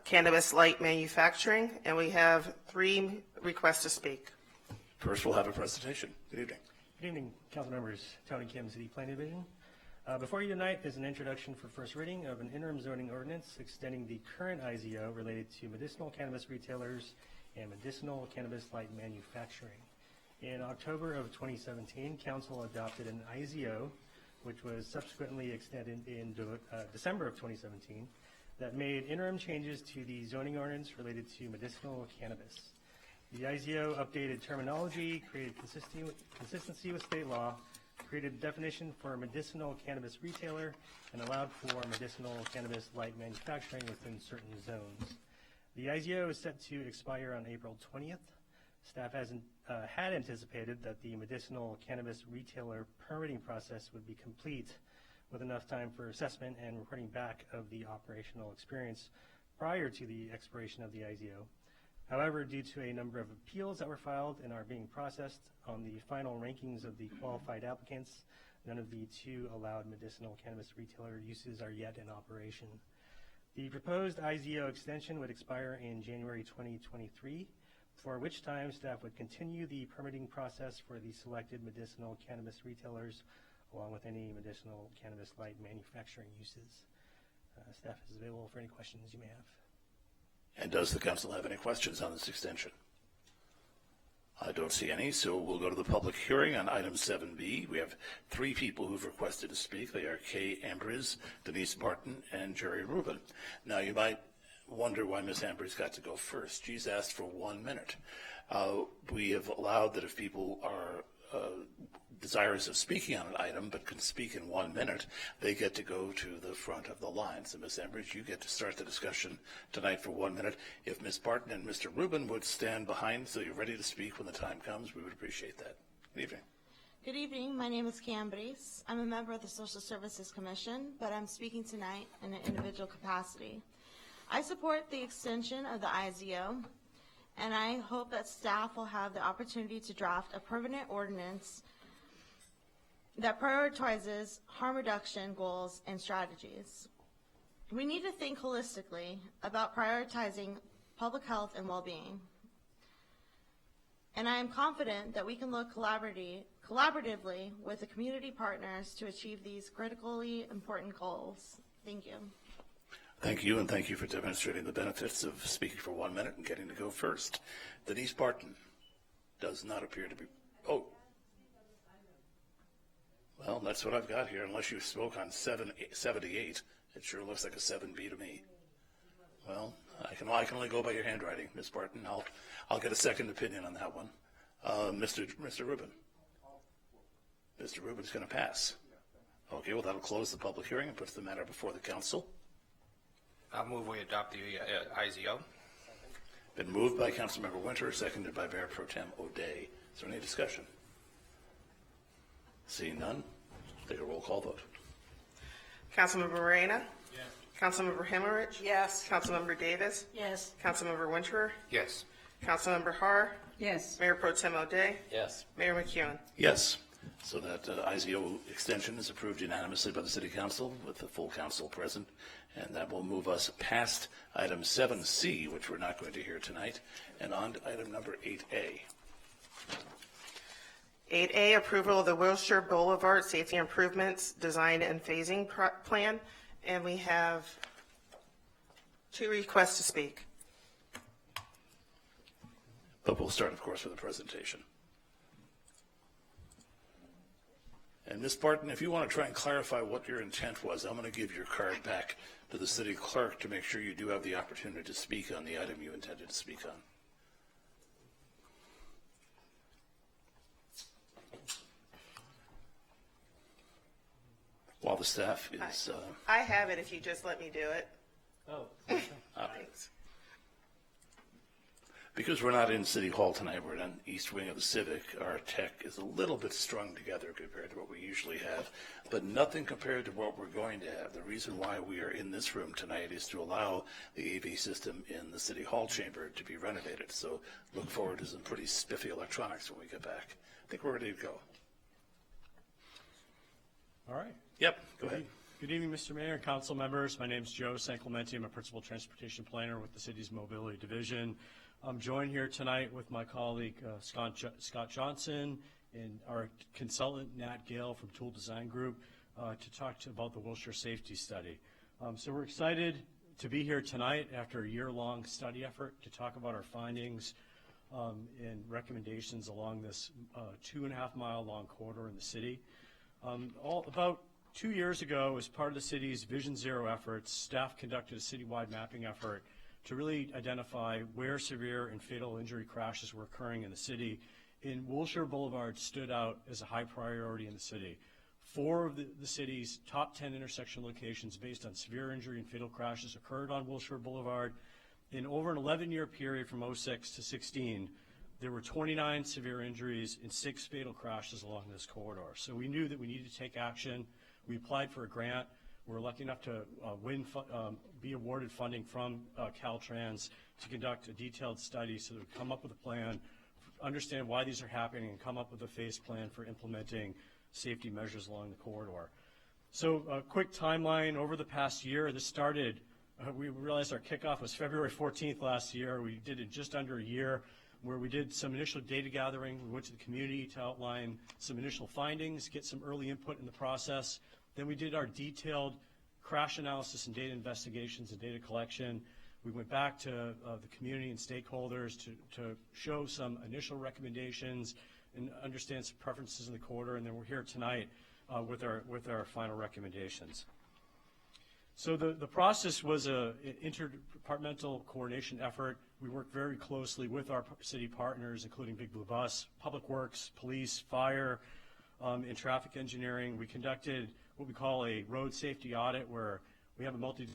[SPEAKER 5] cannabis light manufacturing. And we have 3 requests to speak.
[SPEAKER 1] First, we'll have a presentation. Good evening.
[SPEAKER 12] Good evening, council members. Tony Kim, City Planning Division. Before you tonight is an introduction for first reading of an interim zoning ordinance extending the current IZO related to medicinal cannabis retailers and medicinal cannabis light manufacturing. In October of 2017, council adopted an IZO, which was subsequently extended in December of 2017, that made interim changes to the zoning ordinance related to medicinal cannabis. The IZO updated terminology, created consistency with state law, created a definition for a medicinal cannabis retailer, and allowed for medicinal cannabis light manufacturing within certain zones. The IZO is set to expire on April 20th. Staff had anticipated that the medicinal cannabis retailer permitting process would be complete with enough time for assessment and reporting back of the operational experience prior to the expiration of the IZO. However, due to a number of appeals that were filed and are being processed on the final rankings of the qualified applicants, none of the 2 allowed medicinal cannabis retailer uses are yet in operation. The proposed IZO extension would expire in January 2023, for which time staff would continue the permitting process for the selected medicinal cannabis retailers, along with any medicinal cannabis light manufacturing uses. Staff is available for any questions you may have.
[SPEAKER 1] And does the council have any questions on this extension? I don't see any, so we'll go to the public hearing on item 7B. We have 3 people who've requested to speak. They are Kay Ambriz, Denise Barton, and Jerry Rubin. Now, you might wonder why Ms. Ambriz got to go first. She's asked for 1 minute. We have allowed that if people are desirous of speaking on an item but can speak in 1 minute, they get to go to the front of the line. So, Ms. Ambriz, you get to start the discussion tonight for 1 minute. If Ms. Barton and Mr. Rubin would stand behind so you're ready to speak when the time comes, we would appreciate that. Good evening.
[SPEAKER 13] Good evening. My name is Cambries. I'm a member of the Social Services Commission, but I'm speaking tonight in an individual capacity. I support the extension of the IZO, and I hope that staff will have the opportunity to draft a permanent ordinance that prioritizes harm reduction goals and strategies. We need to think holistically about prioritizing public health and well-being. And I am confident that we can look collaboratively with the community partners to achieve these critically important goals. Thank you.
[SPEAKER 1] Thank you, and thank you for demonstrating the benefits of speaking for 1 minute and getting to go first. Denise Barton does not appear to be... Oh. Well, that's what I've got here, unless you spoke on 78. It sure looks like a 7B to me. Well, I can only go by your handwriting, Ms. Barton. I'll get a second opinion on that one. Mr. Rubin. Mr. Rubin's going to pass. Okay, well, that'll close the public hearing and puts the matter before the council.
[SPEAKER 7] I'll move we adopt the IZO.
[SPEAKER 1] Been moved by Councilmember Winter, seconded by Mayor Pro Tem O'Day. Is there any discussion? Seeing none, take a roll call vote.
[SPEAKER 5] Councilmember Morena? Yes. Councilmember Hemorich?
[SPEAKER 3] Yes.
[SPEAKER 5] Councilmember Davis?
[SPEAKER 3] Yes.
[SPEAKER 5] Councilmember Winterer?
[SPEAKER 7] Yes.
[SPEAKER 5] Councilmember Har?
[SPEAKER 8] Yes.
[SPEAKER 5] Mayor Pro Tem O'Day?
[SPEAKER 11] Yes.
[SPEAKER 5] Mayor McEwen?
[SPEAKER 1] Yes. So that IZO extension is approved unanimously by the City Council with the full council present. And that will move us past item 7C, which we're not going to hear tonight, and on to item number 8A.
[SPEAKER 5] 8A, approval of the Wilshire Boulevard Safety Improvements Design and Phasing Plan. And we have 2 requests to speak.
[SPEAKER 1] But we'll start, of course, with a presentation. And Ms. Barton, if you want to try and clarify what your intent was, I'm going to give your card back to the city clerk to make sure you do have the opportunity to speak on the item you intended to speak on. While the staff is...
[SPEAKER 5] I have it if you just let me do it.
[SPEAKER 12] Oh.
[SPEAKER 5] Thanks.
[SPEAKER 1] Because we're not in City Hall tonight, we're in the East Wing of the Civic, our tech is a little bit strung together compared to what we usually have, but nothing compared to what we're going to have. The reason why we are in this room tonight is to allow the AV system in the City Hall chamber to be renovated. So look forward to some pretty spiffy electronics when we get back. I think we're ready to go.
[SPEAKER 14] All right.
[SPEAKER 1] Yep, go ahead.
[SPEAKER 14] Good evening, Mr. Mayor and council members. My name is Joe Sanclementi. I'm a principal transportation planner with the city's mobility division. I'm joined here tonight with my colleague Scott Johnson and our consultant Nat Gale from Tool Design Group to talk about the Wilshire Safety Study. So we're excited to be here tonight after a year-long study effort to talk about our findings and recommendations along this 2.5-mile long corridor in the city. About 2 years ago, as part of the city's Vision Zero efforts, staff conducted a citywide mapping effort to really identify where severe and fatal injury crashes were occurring in the city. And Wilshire Boulevard stood out as a high priority in the city. 4 of the city's top 10 intersection locations based on severe injury and fatal crashes occurred on Wilshire Boulevard. In over an 11-year period from 06 to 16, there were 29 severe injuries and 6 fatal crashes along this corridor. So we knew that we needed to take action. We applied for a grant. We're lucky enough to be awarded funding from Caltrans to conduct a detailed study so that we come up with a plan, understand why these are happening, and come up with a phase plan for implementing safety measures along the corridor. So a quick timeline over the past year. This started, we realized our kickoff was February 14th last year. We did it just under a year, where we did some initial data gathering. We went to the community to outline some initial findings, get some early input in the process. Then we did our detailed crash analysis and data investigations and data collection. We went back to the community and stakeholders to show some initial recommendations and understand some preferences in the corridor. And then we're here tonight with our final recommendations. So the process was an interdepartmental coordination effort. We worked very closely with our city partners, including Big Blue Bus, Public Works, Police, Fire, and Traffic Engineering. We conducted what we call a road safety audit, where we have a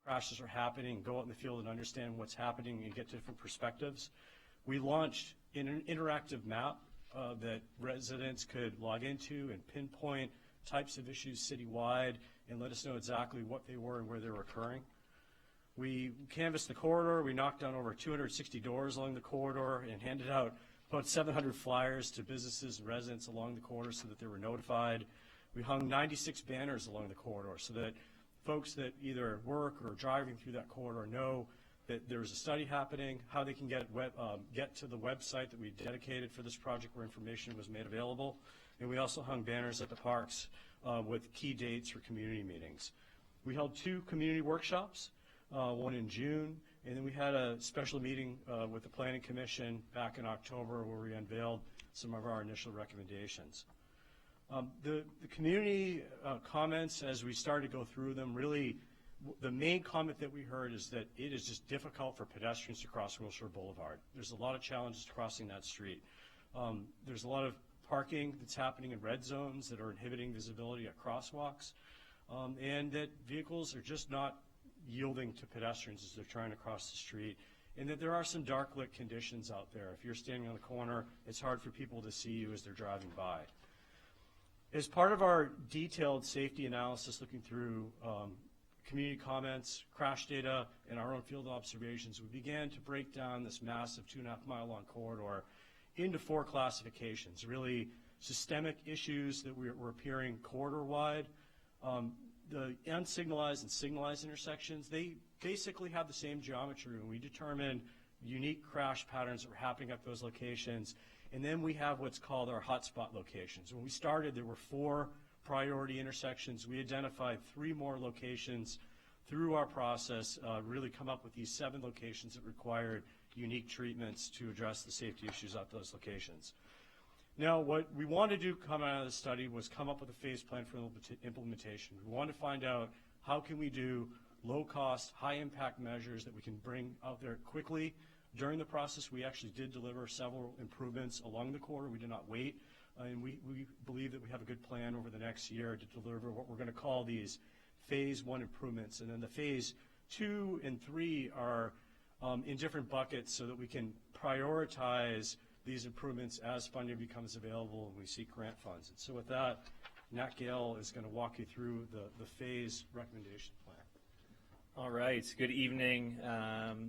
[SPEAKER 14] crashes are happening, go out in the field and understand what's happening and get different perspectives. We launched an interactive map that residents could log into and pinpoint types of issues citywide and let us know exactly what they were and where they were occurring. We canvassed the corridor. We knocked down over 260 doors along the corridor and handed out about 700 flyers to businesses and residents along the corridor so that they were notified. We hung 96 banners along the corridor so that folks that either work or are driving through that corridor know that there is a study happening, how they can get to the website that we dedicated for this project where information was made available. And we also hung banners at the parks with key dates for community meetings. We held 2 community workshops, one in June, and then we had a special meeting with the Planning Commission back in October where we unveiled some of our initial recommendations. The community comments, as we started to go through them, really the main comment that we heard is that it is just difficult for pedestrians to cross Wilshire Boulevard. There's a lot of challenges crossing that street. There's a lot of parking that's happening in red zones that are inhibiting visibility at crosswalks, and that vehicles are just not yielding to pedestrians as they're trying to cross the street. and that there are some dark lit conditions out there. If you're standing on the corner, it's hard for people to see you as they're driving by. As part of our detailed safety analysis, looking through community comments, crash data, and our own field observations, we began to break down this massive 2.5-mile long corridor into 4 classifications, really systemic issues that were appearing corridor-wide. The unsignalized and signalized intersections, they basically have the same geometry, and we determined unique crash patterns that were happening at those locations. And then we have what's called our hotspot locations. When we started, there were 4 priority intersections. We identified 3 more locations through our process, really come up with these 7 locations that required unique treatments to address the safety issues at those locations. Now, what we wanted to do coming out of the study was come up with a phase plan for implementation. We wanted to find out how can we do low-cost, high-impact measures that we can bring out there quickly. During the process, we actually did deliver several improvements along the corridor. We did not wait, and we believe that we have a good plan over the next year to deliver what we're going to call these phase 1 improvements. And then the phase 2 and 3 are in different buckets so that we can prioritize these improvements as funding becomes available and we seek grant funds. And so with that, Nat Gale is going to walk you through the phase recommendation plan.
[SPEAKER 15] All right. Good evening,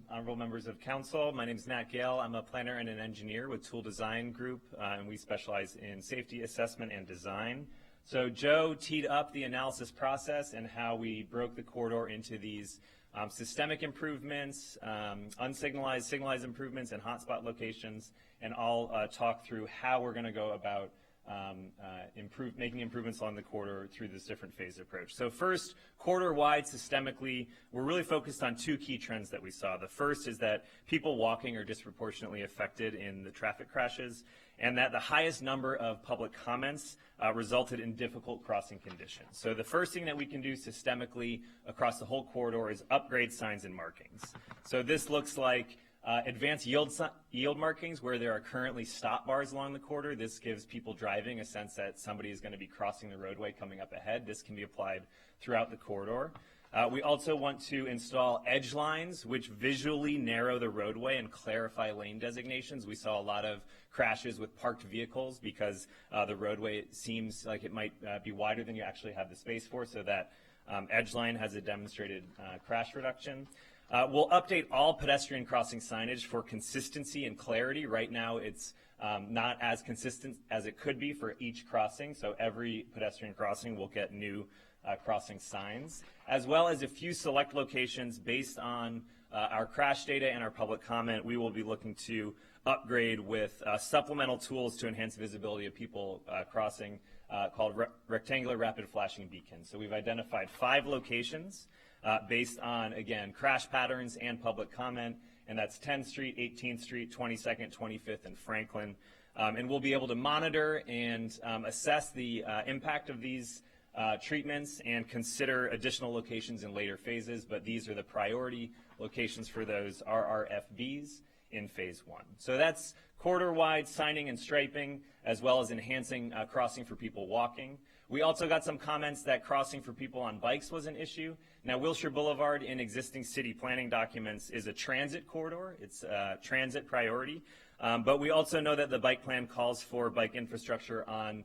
[SPEAKER 15] honorable members of council. My name is Nat Gale. I'm a planner and an engineer with Tool Design Group, and we specialize in safety assessment and design. So Joe teed up the analysis process and how we broke the corridor into these systemic improvements, unsignalized, signalized improvements, and hotspot locations, and I'll talk through how we're going to go about making improvements along the corridor through this different phase approach. So first, corridor-wide, systemically, we're really focused on 2 key trends that we saw. The first is that people walking are disproportionately affected in the traffic crashes, and that the highest number of public comments resulted in difficult crossing conditions. So the first thing that we can do systemically across the whole corridor is upgrade signs and markings. So this looks like advanced yield markings where there are currently stop bars along the corridor. This gives people driving a sense that somebody is going to be crossing the roadway coming up ahead. This can be applied throughout the corridor. We also want to install edge lines which visually narrow the roadway and clarify lane designations. We saw a lot of crashes with parked vehicles because the roadway seems like it might be wider than you actually have the space for, so that edge line has a demonstrated crash reduction. We'll update all pedestrian crossing signage for consistency and clarity. Right now it's not as consistent as it could be for each crossing, so every pedestrian crossing will get new crossing signs, as well as a few select locations based on our crash data and our public comment. We will be looking to upgrade with supplemental tools to enhance visibility of people crossing called rectangular rapid flashing beacons. So we've identified 5 locations based on, again, crash patterns and public comment, and that's 10th Street, 18th Street, 22nd, 25th, and Franklin. And we'll be able to monitor and assess the impact of these treatments and consider additional locations in later phases, but these are the priority locations for those RRFBs in phase 1. So that's corridor-wide signing and striping, as well as enhancing crossing for people walking. We also got some comments that crossing for people on bikes was an issue. Now, Wilshire Boulevard in existing city planning documents is a transit corridor. It's a transit priority. But we also know that the bike plan calls for bike infrastructure on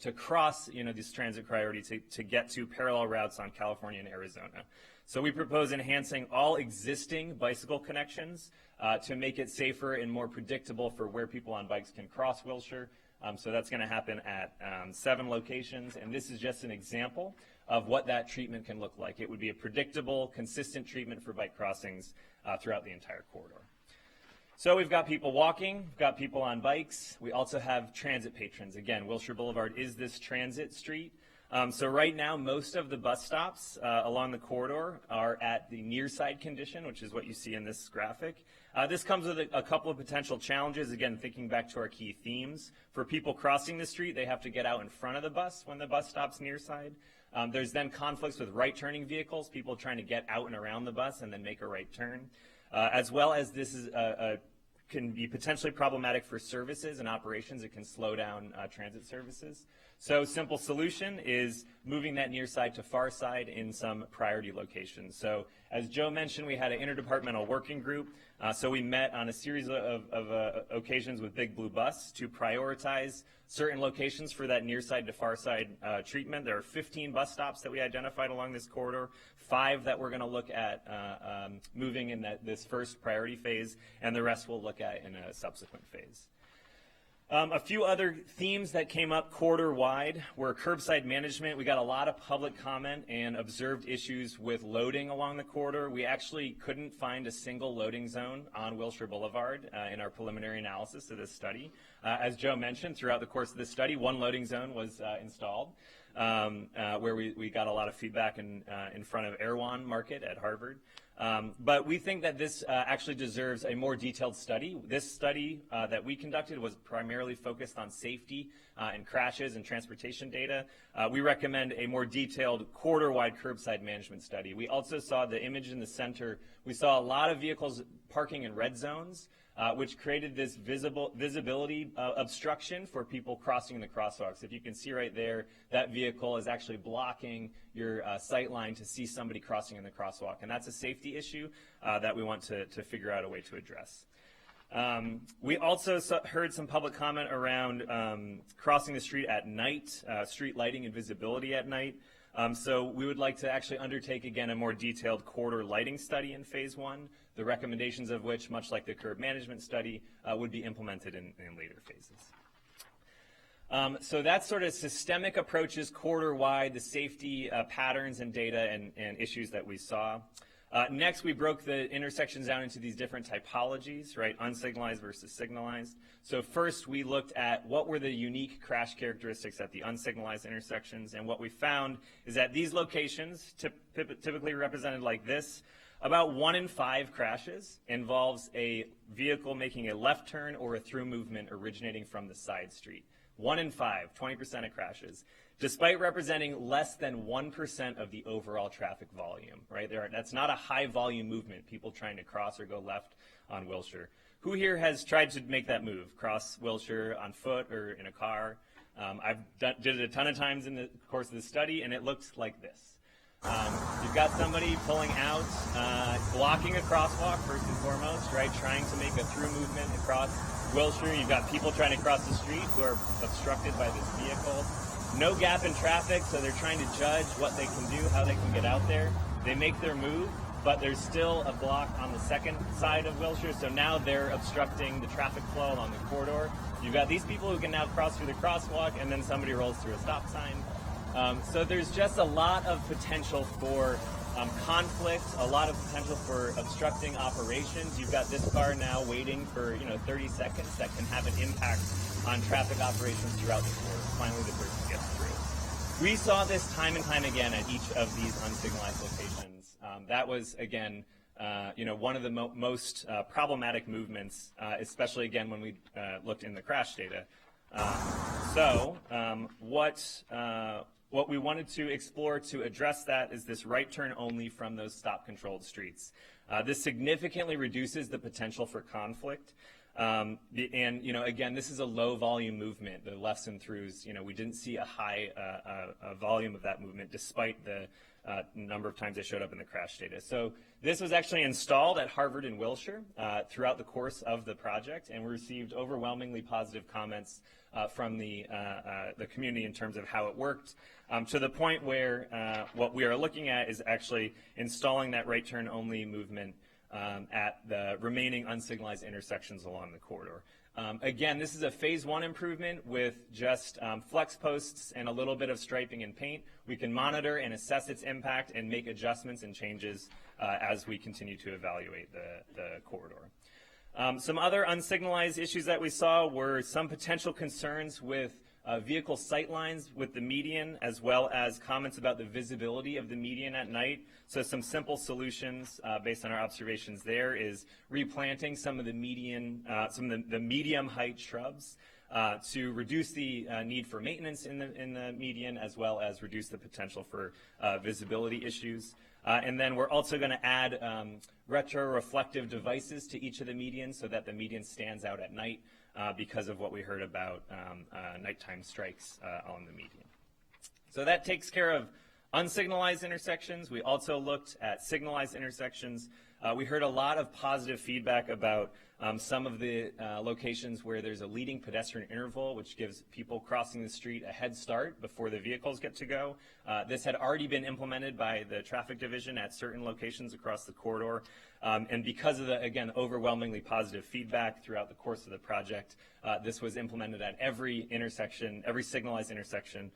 [SPEAKER 15] to cross, this transit priority to get to parallel routes on California and Arizona. So we propose enhancing all existing bicycle connections to make it safer and more predictable for where people on bikes can cross Wilshire. So that's going to happen at 7 locations, and this is just an example of what that treatment can look like. It would be a predictable, consistent treatment for bike crossings throughout the entire corridor. So we've got people walking, we've got people on bikes. We also have transit patrons. Again, Wilshire Boulevard is this transit street. So right now, most of the bus stops along the corridor are at the near side condition, which is what you see in this graphic. This comes with a couple of potential challenges. Again, thinking back to our key themes. For people crossing the street, they have to get out in front of the bus when the bus stops near side. There's then conflicts with right turning vehicles, people trying to get out and around the bus and then make a right turn. As well as this is can be potentially problematic for services and operations. It can slow down transit services. So simple solution is moving that near side to far side in some priority locations. So as Joe mentioned, we had an interdepartmental working group. So we met on a series of occasions with Big Blue Bus to prioritize certain locations for that near side to far side treatment. There are 15 bus stops that we identified along this corridor, 5 that we're going to look at moving in this first priority phase, and the rest we'll look at in a subsequent phase. A few other themes that came up corridor-wide were curbside management. We got a lot of public comment and observed issues with loading along the corridor. We actually couldn't find a single loading zone on Wilshire Boulevard in our preliminary analysis of this study. As Joe mentioned, throughout the course of this study, 1 loading zone was installed, where we got a lot of feedback in front of Erewhon Market at Harvard. But we think that this actually deserves a more detailed study. This study that we conducted was primarily focused on safety and crashes and transportation data. We recommend a more detailed corridor-wide curbside management study. We also saw the image in the center. We saw a lot of vehicles parking in red zones, which created this visibility obstruction for people crossing the crosswalks. If you can see right there, that vehicle is actually blocking your sight line to see somebody crossing in the crosswalk. And that's a safety issue that we want to figure out a way to address. We also heard some public comment around crossing the street at night, street lighting and visibility at night. So we would like to actually undertake, again, a more detailed corridor lighting study in phase 1, the recommendations of which, much like the curb management study, would be implemented in later phases. So that's sort of systemic approaches corridor-wide, the safety patterns and data and issues that we saw. Next, we broke the intersections down into these different typologies, right? Unsignalized versus signalized. So first, we looked at what were the unique crash characteristics at the unsignalized intersections, and what we found is that these locations, typically represented like this, about 1 in 5 crashes involves a vehicle making a left turn or a through movement originating from the side street. 1 in 5, 20% of crashes, despite representing less than 1% of the overall traffic volume, right? That's not a high volume movement, people trying to cross or go left on Wilshire. Who here has tried to make that move, cross Wilshire on foot or in a car? I've did it a ton of times in the course of the study, and it looks like this. You've got somebody pulling out, blocking a crosswalk first and foremost, right? Trying to make a through movement across Wilshire. You've got people trying to cross the street who are obstructed by this vehicle. No gap in traffic, so they're trying to judge what they can do, how they can get out there. They make their move, but there's still a block on the second side of Wilshire, so now they're obstructing the traffic flow along the corridor. You've got these people who can now cross through the crosswalk, and then somebody rolls through a stop sign. So there's just a lot of potential for conflict, a lot of potential for obstructing operations. You've got this car now waiting for 30 seconds that can have an impact on traffic operations throughout the corridor. Finally, the person gets through. We saw this time and time again at each of these unsignalized locations. That was, again, one of the most problematic movements, especially, again, when we looked in the crash data. What we wanted to explore to address that is this right turn only from those stop-controlled streets. This significantly reduces the potential for conflict. And again, this is a low-volume movement, the lefts and throughs. We didn't see a high volume of that movement despite the number of times they showed up in the crash data. So this was actually installed at Harvard and Wilshire throughout the course of the project, and we received overwhelmingly positive comments from the community in terms of how it worked, to the point where what we are looking at is actually installing that right turn only movement at the remaining unsignalized intersections along the corridor. Again, this is a phase 1 improvement with just flex posts and a little bit of striping and paint. We can monitor and assess its impact and make adjustments and changes as we continue to evaluate the corridor. Some other unsignalized issues that we saw were some potential concerns with vehicle sight lines with the median, as well as comments about the visibility of the median at night. So some simple solutions based on our observations there is replanting some of the medium height shrubs to reduce the need for maintenance in the median, as well as reduce the potential for visibility issues. And then we're also going to add retro-reflective devices to each of the medians so that the median stands out at night because of what we heard about nighttime strikes on the median. So that takes care of unsignalized intersections. We also looked at signalized intersections. We heard a lot of positive feedback about some of the locations where there's a leading pedestrian interval, which gives people crossing the street a head start before the vehicles get to go. This had already been implemented by the traffic division at certain locations across the corridor. And because of the, again, overwhelmingly positive feedback throughout the course of the project, this was implemented at every intersection, every signalized intersection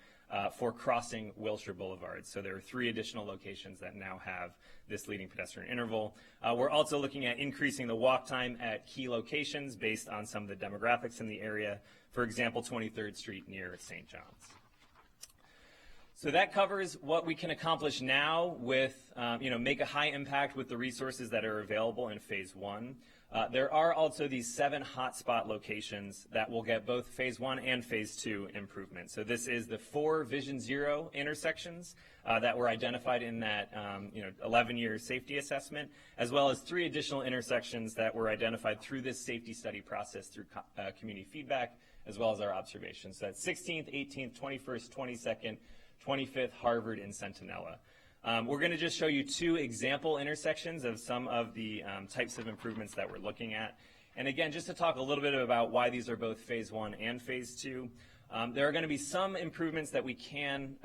[SPEAKER 15] for crossing Wilshire Boulevard. So there are 3 additional locations that now have this leading pedestrian interval. We're also looking at increasing the walk time at key locations based on some of the demographics in the area. For example, 23rd Street near St. John's. So that covers what we can accomplish now with, make a high impact with the resources that are available in Phase 1. There are also these 7 hotspot locations that will get both Phase 1 and Phase 2 improvements. So this is the 4 Vision Zero intersections that were identified in that 11-year safety assessment, as well as 3 additional intersections that were identified through this safety study process through community feedback, as well as our observations. So that's 16th, 18th, 21st, 22nd, 25th, Harvard, and Centinela. We're going to just show you 2 example intersections of some of the types of improvements that we're looking at. And again, just to talk a little bit about why these are both Phase 1 and Phase 2, there are going to be some improvements that we can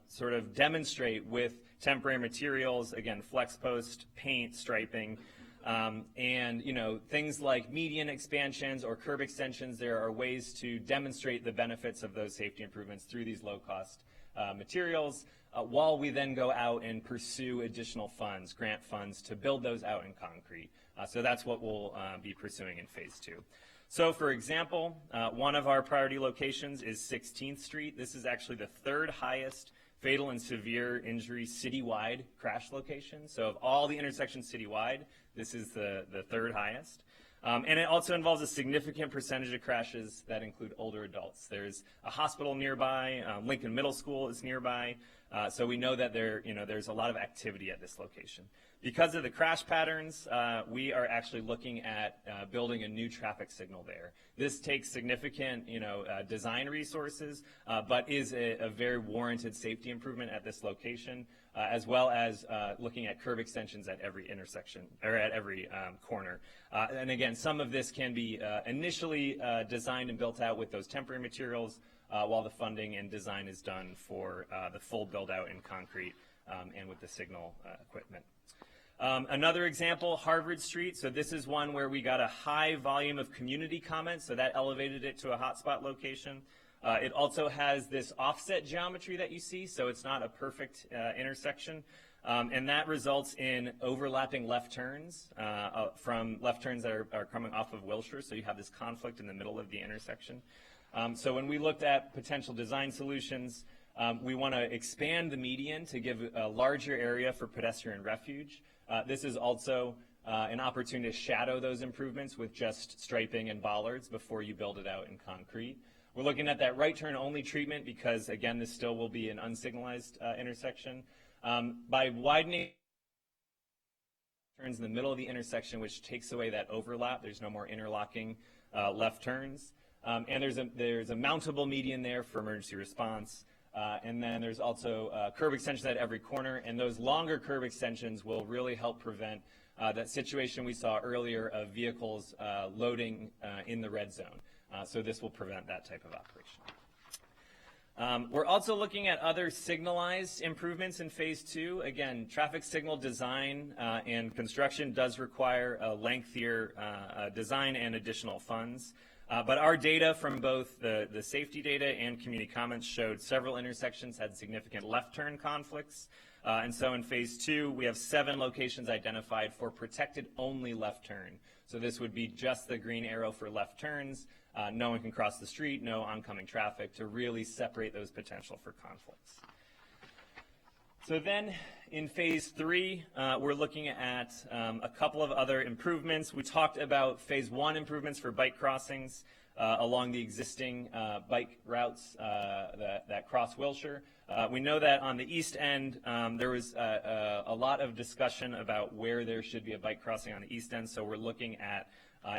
[SPEAKER 15] sort of demonstrate with temporary materials, again, flex post, paint, striping, and things like median expansions or curb extensions. There are ways to demonstrate the benefits of those safety improvements through these low-cost materials, while we then go out and pursue additional funds, grant funds, to build those out in concrete. So that's what we'll be pursuing in Phase 2. So for example, one of our priority locations is 16th Street. This is actually the 3rd highest fatal and severe injury citywide crash location. So of all the intersections citywide, this is the 3rd highest. And it also involves a significant percentage of crashes that include older adults. There's a hospital nearby, Lincoln Middle School is nearby, so we know that there's a lot of activity at this location. Because of the crash patterns, we are actually looking at building a new traffic signal there. This takes significant design resources, but is a very warranted safety improvement at this location, as well as looking at curb extensions at every intersection, or at every corner. And again, some of this can be initially designed and built out with those temporary materials, while the funding and design is done for the full build out in concrete and with the signal equipment. Another example, Harvard Street. So this is one where we got a high volume of community comments, so that elevated it to a hotspot location. It also has this offset geometry that you see, so it's not a perfect intersection. And that results in overlapping left turns from left turns that are coming off of Wilshire, so you have this conflict in the middle of the intersection. So when we looked at potential design solutions, we want to expand the median to give a larger area for pedestrian refuge. This is also an opportunity to shadow those improvements with just striping and bollards before you build it out in concrete. We're looking at that right turn only treatment because, again, this still will be an unsignalized intersection. By widening turns in the middle of the intersection, which takes away that overlap, there's no more interlocking left turns. And there's a mountable median there for emergency response. And then there's also curb extensions at every corner, and those longer curb extensions will really help prevent that situation we saw earlier of vehicles loading in the red zone. So this will prevent that type of operation. We're also looking at other signalized improvements in Phase 2. Again, traffic signal design and construction does require a lengthier design and additional funds. But our data from both the safety data and community comments showed several intersections had significant left turn conflicts. And so in Phase 2, we have 7 locations identified for protected only left turn. So this would be just the green arrow for left turns. No one can cross the street, no oncoming traffic, to really separate those potential for conflicts. So then in Phase 3, we're looking at a couple of other improvements. We talked about Phase 1 improvements for bike crossings. along the existing bike routes that cross Wilshire. We know that on the east end, there was a lot of discussion about where there should be a bike crossing on the east end, so we're looking at,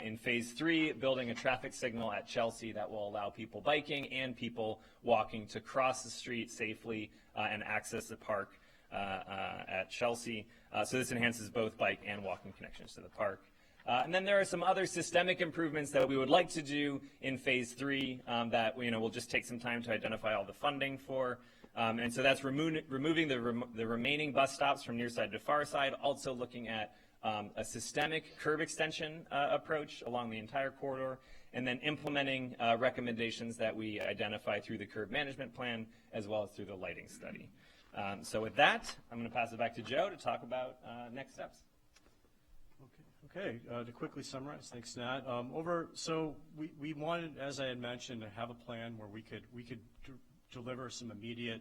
[SPEAKER 15] in phase 3, building a traffic signal at Chelsea that will allow people biking and people walking to cross the street safely and access the park at Chelsea. So this enhances both bike and walking connections to the park. And then there are some other systemic improvements that we would like to do in phase 3 that will just take some time to identify all the funding for. And so that's removing the remaining bus stops from near side to far side, also looking at a systemic curb extension approach along the entire corridor, and then implementing recommendations that we identify through the curb management plan as well as through the lighting study. So with that, I'm going to pass it back to Joe to talk about next steps.
[SPEAKER 14] Okay, to quickly summarize, thanks, Nat. So we wanted, as I had mentioned, to have a plan where we could deliver some immediate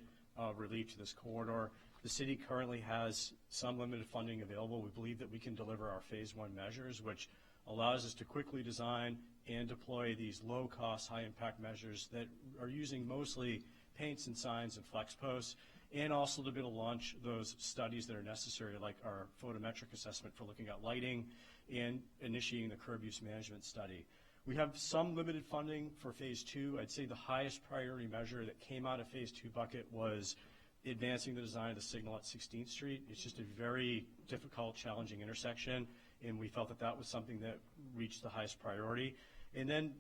[SPEAKER 14] relief to this corridor. The city currently has some limited funding available. We believe that we can deliver our phase 1 measures, which allows us to quickly design and deploy these low-cost, high-impact measures that are using mostly paints and signs and flex posts, and also to be able to launch those studies that are necessary, like our photometric assessment for looking at lighting and initiating the curb use management study. We have some limited funding for phase 2. I'd say the highest priority measure that came out of phase 2 bucket was advancing the design of the signal at 16th Street. It's just a very difficult, challenging intersection, and we felt that that was something that reached the highest priority. And then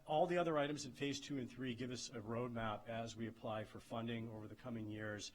[SPEAKER 14] all the other items in phase 2 and 3 give us a roadmap as we apply for funding over the coming years,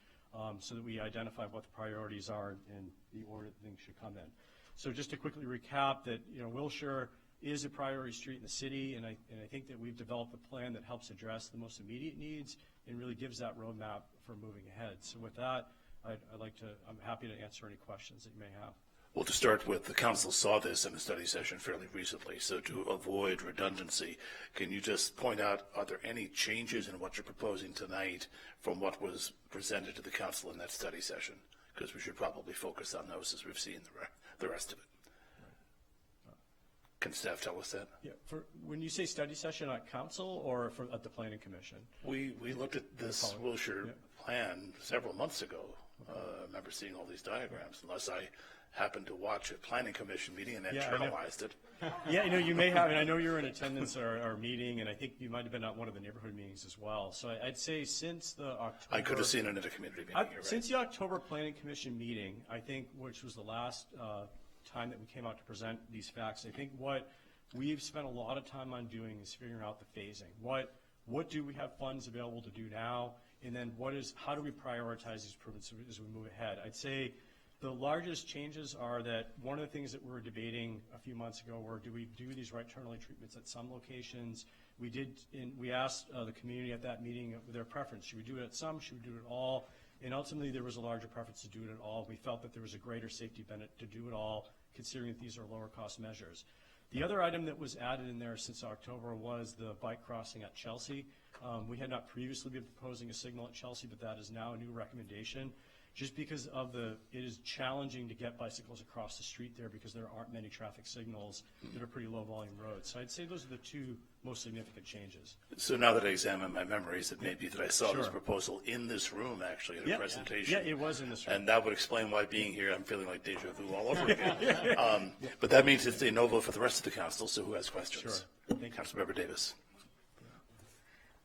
[SPEAKER 14] so that we identify what the priorities are and the order that things should come in. So just to quickly recap that, Wilshire is a priority street in the city, and I think that we've developed a plan that helps address the most immediate needs and really gives that roadmap for moving ahead. So with that, I'm happy to answer any questions that you may have.
[SPEAKER 1] Well, to start with, the council saw this in a study session fairly recently, so to avoid redundancy, can you just point out, are there any changes in what you're proposing tonight from what was presented to the council in that study session? Because we should probably focus on those as we've seen the rest of it. Can staff tell us that?
[SPEAKER 14] Yeah. When you say study session at council or at the planning commission?
[SPEAKER 1] We looked at this Wilshire plan several months ago. I remember seeing all these diagrams, unless I happened to watch a planning commission meeting and internalized it.
[SPEAKER 14] Yeah, you may have, and I know you're in attendance at our meeting, and I think you might have been at one of the neighborhood meetings as well. So I'd say since the October...
[SPEAKER 1] I could have seen it at a community meeting.
[SPEAKER 14] Since the October planning commission meeting, I think, which was the last time that we came out to present these facts, I think what we've spent a lot of time on doing is figuring out the phasing. What do we have funds available to do now, and then how do we prioritize these improvements as we move ahead? I'd say the largest changes are that one of the things that we were debating a few months ago were, do we do these right turn lane treatments at some locations? We asked the community at that meeting their preference. Should we do it at some? Should we do it all? And ultimately, there was a larger preference to do it at all. We felt that there was a greater safety benefit to do it all, considering that these are lower cost measures. The other item that was added in there since October was the bike crossing at Chelsea. We had not previously been proposing a signal at Chelsea, but that is now a new recommendation. Just because it is challenging to get bicycles across the street there because there aren't many traffic signals that are pretty low volume roads. So I'd say those are the two most significant changes.
[SPEAKER 1] So now that I examine my memories, it may be that I saw this proposal in this room actually at a presentation.
[SPEAKER 14] Yeah, it was in this room.
[SPEAKER 1] And that would explain why being here, I'm feeling like deja vu all over again. But that means it's a no vote for the rest of the council, so who has questions?
[SPEAKER 14] Sure.
[SPEAKER 1] Councilmember Davis.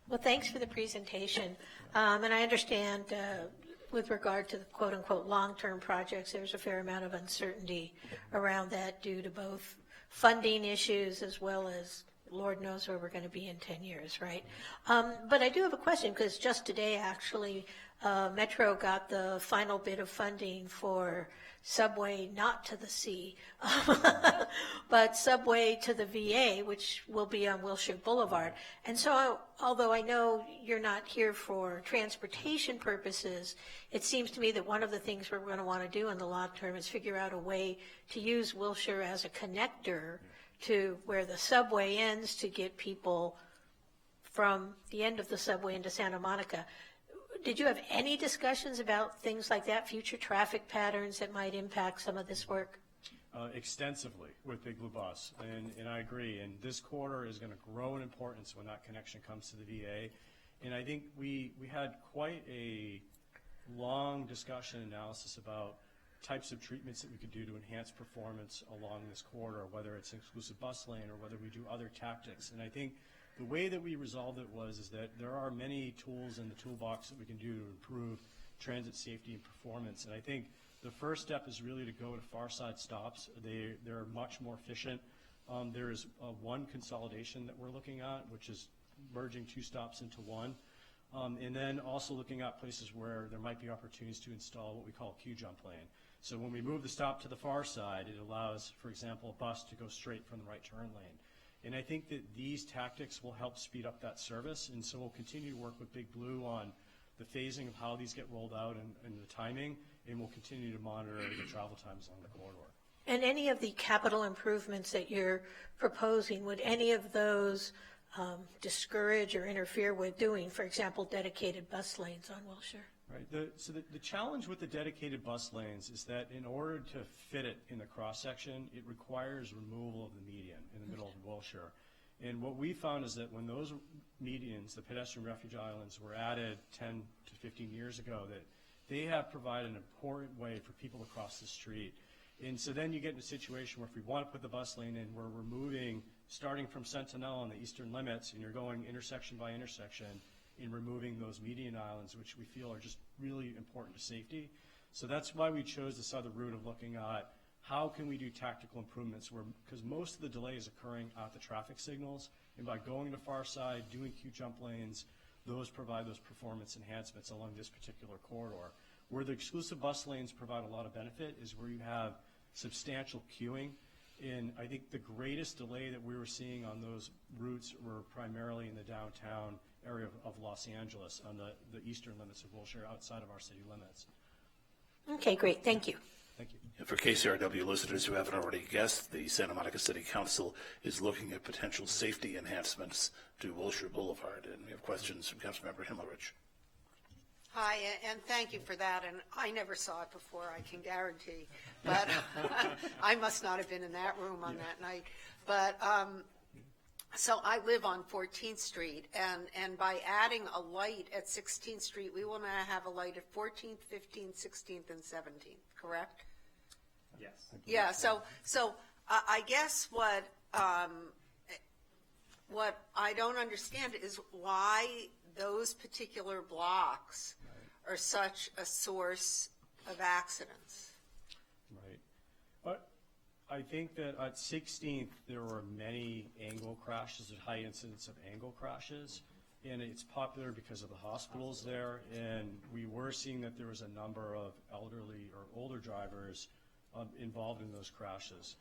[SPEAKER 3] Well, thanks for the presentation. And I understand with regard to the quote-unquote long-term projects, there's a fair amount of uncertainty around that due to both funding issues as well as Lord knows where we're going to be in 10 years, right? But I do have a question, because just today, actually, Metro got the final bit of funding for subway, not to the C, but subway to the VA, which will be on Wilshire Boulevard. And so, although I know you're not here for transportation purposes, it seems to me that one of the things we're going to want to do in the long term is figure out a way to use Wilshire as a connector to where the subway ends to get people from the end of the subway into Santa Monica. Did you have any discussions about things like that, future traffic patterns that might impact some of this work?
[SPEAKER 14] extensively with Big Blue Bus, and I agree. And this corridor is going to grow in importance when that connection comes to the VA. And I think we had quite a long discussion analysis about types of treatments that we could do to enhance performance along this corridor, whether it's an exclusive bus lane or whether we do other tactics. And I think the way that we resolved it is that there are many tools in the toolbox that we can do to improve transit safety and performance. And I think the first step is really to go to far side stops. They're much more efficient. There is one consolidation that we're looking at, which is merging 2 stops into one. And then also looking at places where there might be opportunities to install what we call a queue jump lane. So when we move the stop to the far side, it allows, for example, a bus to go straight from the right turn lane. And I think that these tactics will help speed up that service. And so we'll continue to work with Big Blue on the phasing of how these get rolled out and the timing, and we'll continue to monitor the travel times along the corridor.
[SPEAKER 16] And any of the capital improvements that you're proposing, would any of those discourage or interfere with doing, for example, dedicated bus lanes on Wilshire?
[SPEAKER 14] Right. So the challenge with the dedicated bus lanes is that in order to fit it in the cross-section, it requires removal of the median in the middle of Wilshire. And what we found is that when those medians, the pedestrian refuge islands, were added 10 to 15 years ago, that they have provided an important way for people to cross the street. And so then you get in a situation where if we want to put the bus lane in, we're removing, starting from Sentinel on the eastern limits, and you're going intersection by intersection, in removing those median islands, which we feel are just really important to safety. So that's why we chose this other route of looking at how can we do tactical improvements, because most of the delay is occurring at the traffic signals, and by going to far side, doing queue jump lanes, those provide those performance enhancements along this particular corridor. Where the exclusive bus lanes provide a lot of benefit is where you have substantial queuing. And I think the greatest delay that we were seeing on those routes were primarily in the downtown area of Los Angeles, on the eastern limits of Wilshire, outside of our city limits.
[SPEAKER 16] Okay, great. Thank you.
[SPEAKER 14] Thank you.
[SPEAKER 1] And for KCRW listeners who haven't already guessed, the Santa Monica City Council is looking at potential safety enhancements to Wilshire Boulevard. And we have questions from Councilmember Himmelrich.
[SPEAKER 3] Hi, and thank you for that. And I never saw it before, I can guarantee. But I must not have been in that room on that night. But so I live on 14th Street, and by adding a light at 16th Street, we will now have a light at 14th, 15th, 16th, and 17th, correct?
[SPEAKER 15] Yes.
[SPEAKER 3] Yeah, so I guess what I don't understand is why those particular blocks are such a source of accidents.
[SPEAKER 14] Right. But I think that at 16th, there were many angle crashes, high incidence of angle crashes, and it's popular because of the hospitals there, and we were seeing that there was a number of elderly or older drivers involved in those crashes.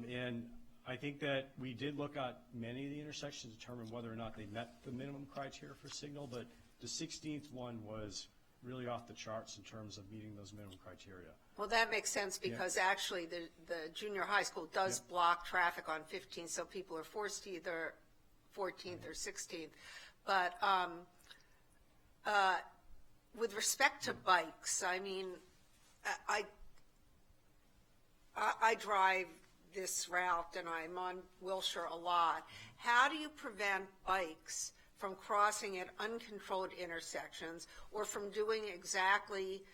[SPEAKER 14] And I think that we did look at many of the intersections to determine whether or not they met the minimum criteria for signal, but the 16th one was really off the charts in terms of meeting those minimum criteria.
[SPEAKER 3] Well, that makes sense because actually the junior high school does block traffic on 15th, so people are forced to either 14th or 16th. But with respect to bikes, I mean, I drive this route and I'm on Wilshire a lot. How do you prevent bikes from crossing at uncontrolled intersections or from doing exactly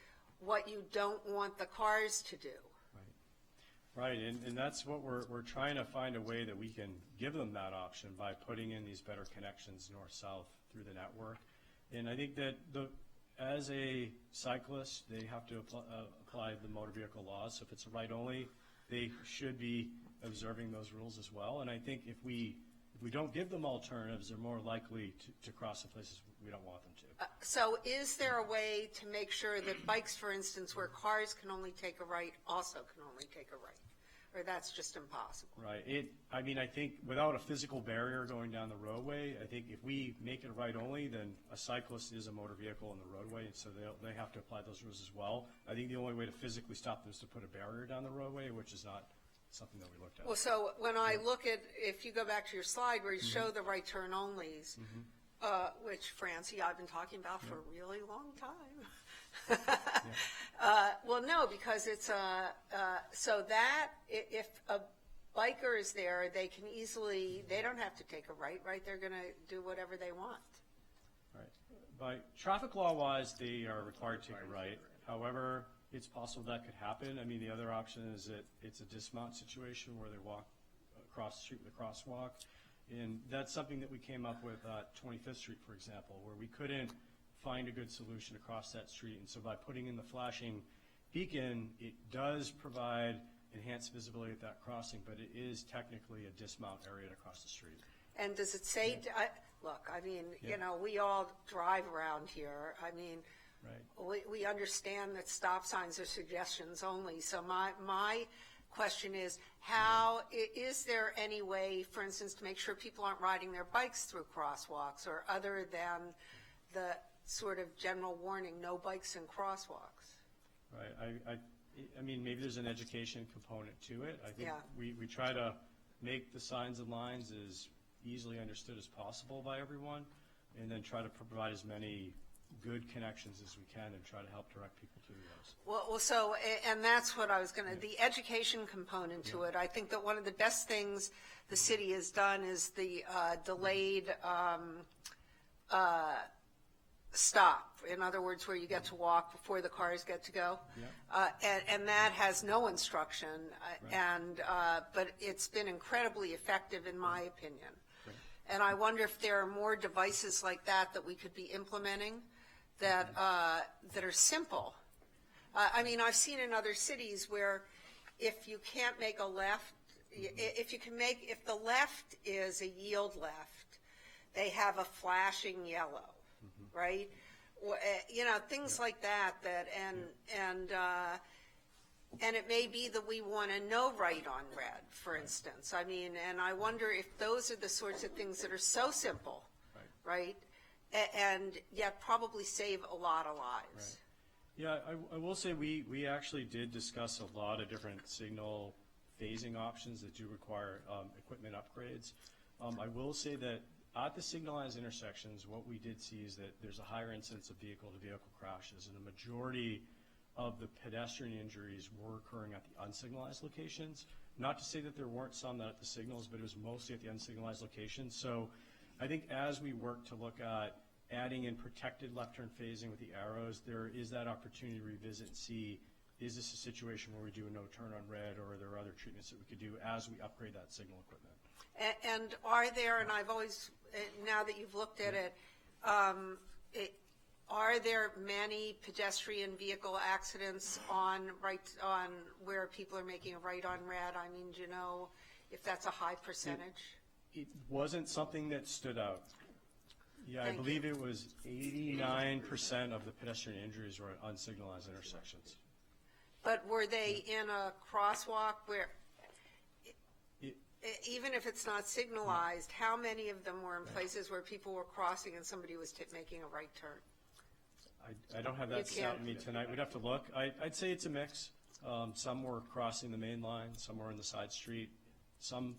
[SPEAKER 3] what you don't want the cars to do?
[SPEAKER 14] Right, and that's what we're trying to find a way that we can give them that option by putting in these better connections north-south through the network. And I think that as a cyclist, they have to apply the motor vehicle laws. So if it's a right only, they should be observing those rules as well. And I think if we don't give them alternatives, they're more likely to cross the places we don't want them to.
[SPEAKER 3] So is there a way to make sure that bikes, for instance, where cars can only take a right, also can only take a right? Or that's just impossible?
[SPEAKER 14] Right. I mean, I think without a physical barrier going down the roadway, I think if we make it right only, then a cyclist is a motor vehicle on the roadway, and so they have to apply those rules as well. I think the only way to physically stop them is to put a barrier down the roadway, which is not something that we looked at.
[SPEAKER 3] Well, so when I look at, if you go back to your slide where you show the right turn onlys, which, Francie, I've been talking about for a really long time. Well, no, because it's so that if a biker is there, they can easily, they don't have to take a right? They're going to do whatever they want.
[SPEAKER 14] Right. By traffic law wise, they are required to take a right. However, it's possible that could happen. I mean, the other option is that it's a dismount situation where they walk across the street with a crosswalk. And that's something that we came up with at 25th Street, for example, where we couldn't find a good solution across that street. And so by putting in the flashing beacon, it does provide enhanced visibility at that crossing, but it is technically a dismount area to cross the street.
[SPEAKER 3] And does it say, look, I mean, you know, we all drive around here. I mean, we understand that stop signs are suggestions only. So my question is, how, is there any way, for instance, to make sure people aren't riding their bikes through crosswalks, or other than the sort of general warning, no bikes in crosswalks?
[SPEAKER 14] Right. I mean, maybe there's an education component to it. I think we try to make the signs and lines as easily understood as possible by everyone, and then try to provide as many good connections as we can and try to help direct people to those.
[SPEAKER 3] Well, so, and that's what I was going to, the education component to it. I think that one of the best things the city has done is the delayed stop. In other words, where you get to walk before the cars get to go. And that has no instruction, but it's been incredibly effective in my opinion. And I wonder if there are more devices like that we could be implementing that are simple. I mean, I've seen in other cities where if you can't make a left, if the left is a yield left, they have a flashing yellow, right? You know, things like that, and it may be that we want a no right on red, for instance. I mean, and I wonder if those are the sorts of things that are so simple, right? And yet probably save a lot of lives.
[SPEAKER 14] Yeah, I will say we actually did discuss a lot of different signal phasing options that do require equipment upgrades. I will say that at the signalized intersections, what we did see is that there's a higher incidence of vehicle-to-vehicle crashes, and the majority of the pedestrian injuries were occurring at the unsignalized locations. Not to say that there weren't some that at the signals, but it was mostly at the unsignalized locations. So I think as we work to look at adding in protected left turn phasing with the arrows, there is that opportunity to revisit and see, is this a situation where we do a no turn on red, or are there other treatments that we could do as we upgrade that signal equipment?
[SPEAKER 3] And are there, and I've always, now that you've looked at it, are there many pedestrian vehicle accidents on where people are making a right on red? I mean, do you know if that's a high percentage?
[SPEAKER 14] It wasn't something that stood out. Yeah, I believe it was 89% of the pedestrian injuries were at unsignalized intersections.
[SPEAKER 3] But were they in a crosswalk where, even if it's not signalized, how many of them were in places where people were crossing and somebody was making a right turn?
[SPEAKER 14] I don't have that stat with me tonight. We'd have to look. I'd say it's a mix. Some were crossing the main line, some were in the side street, some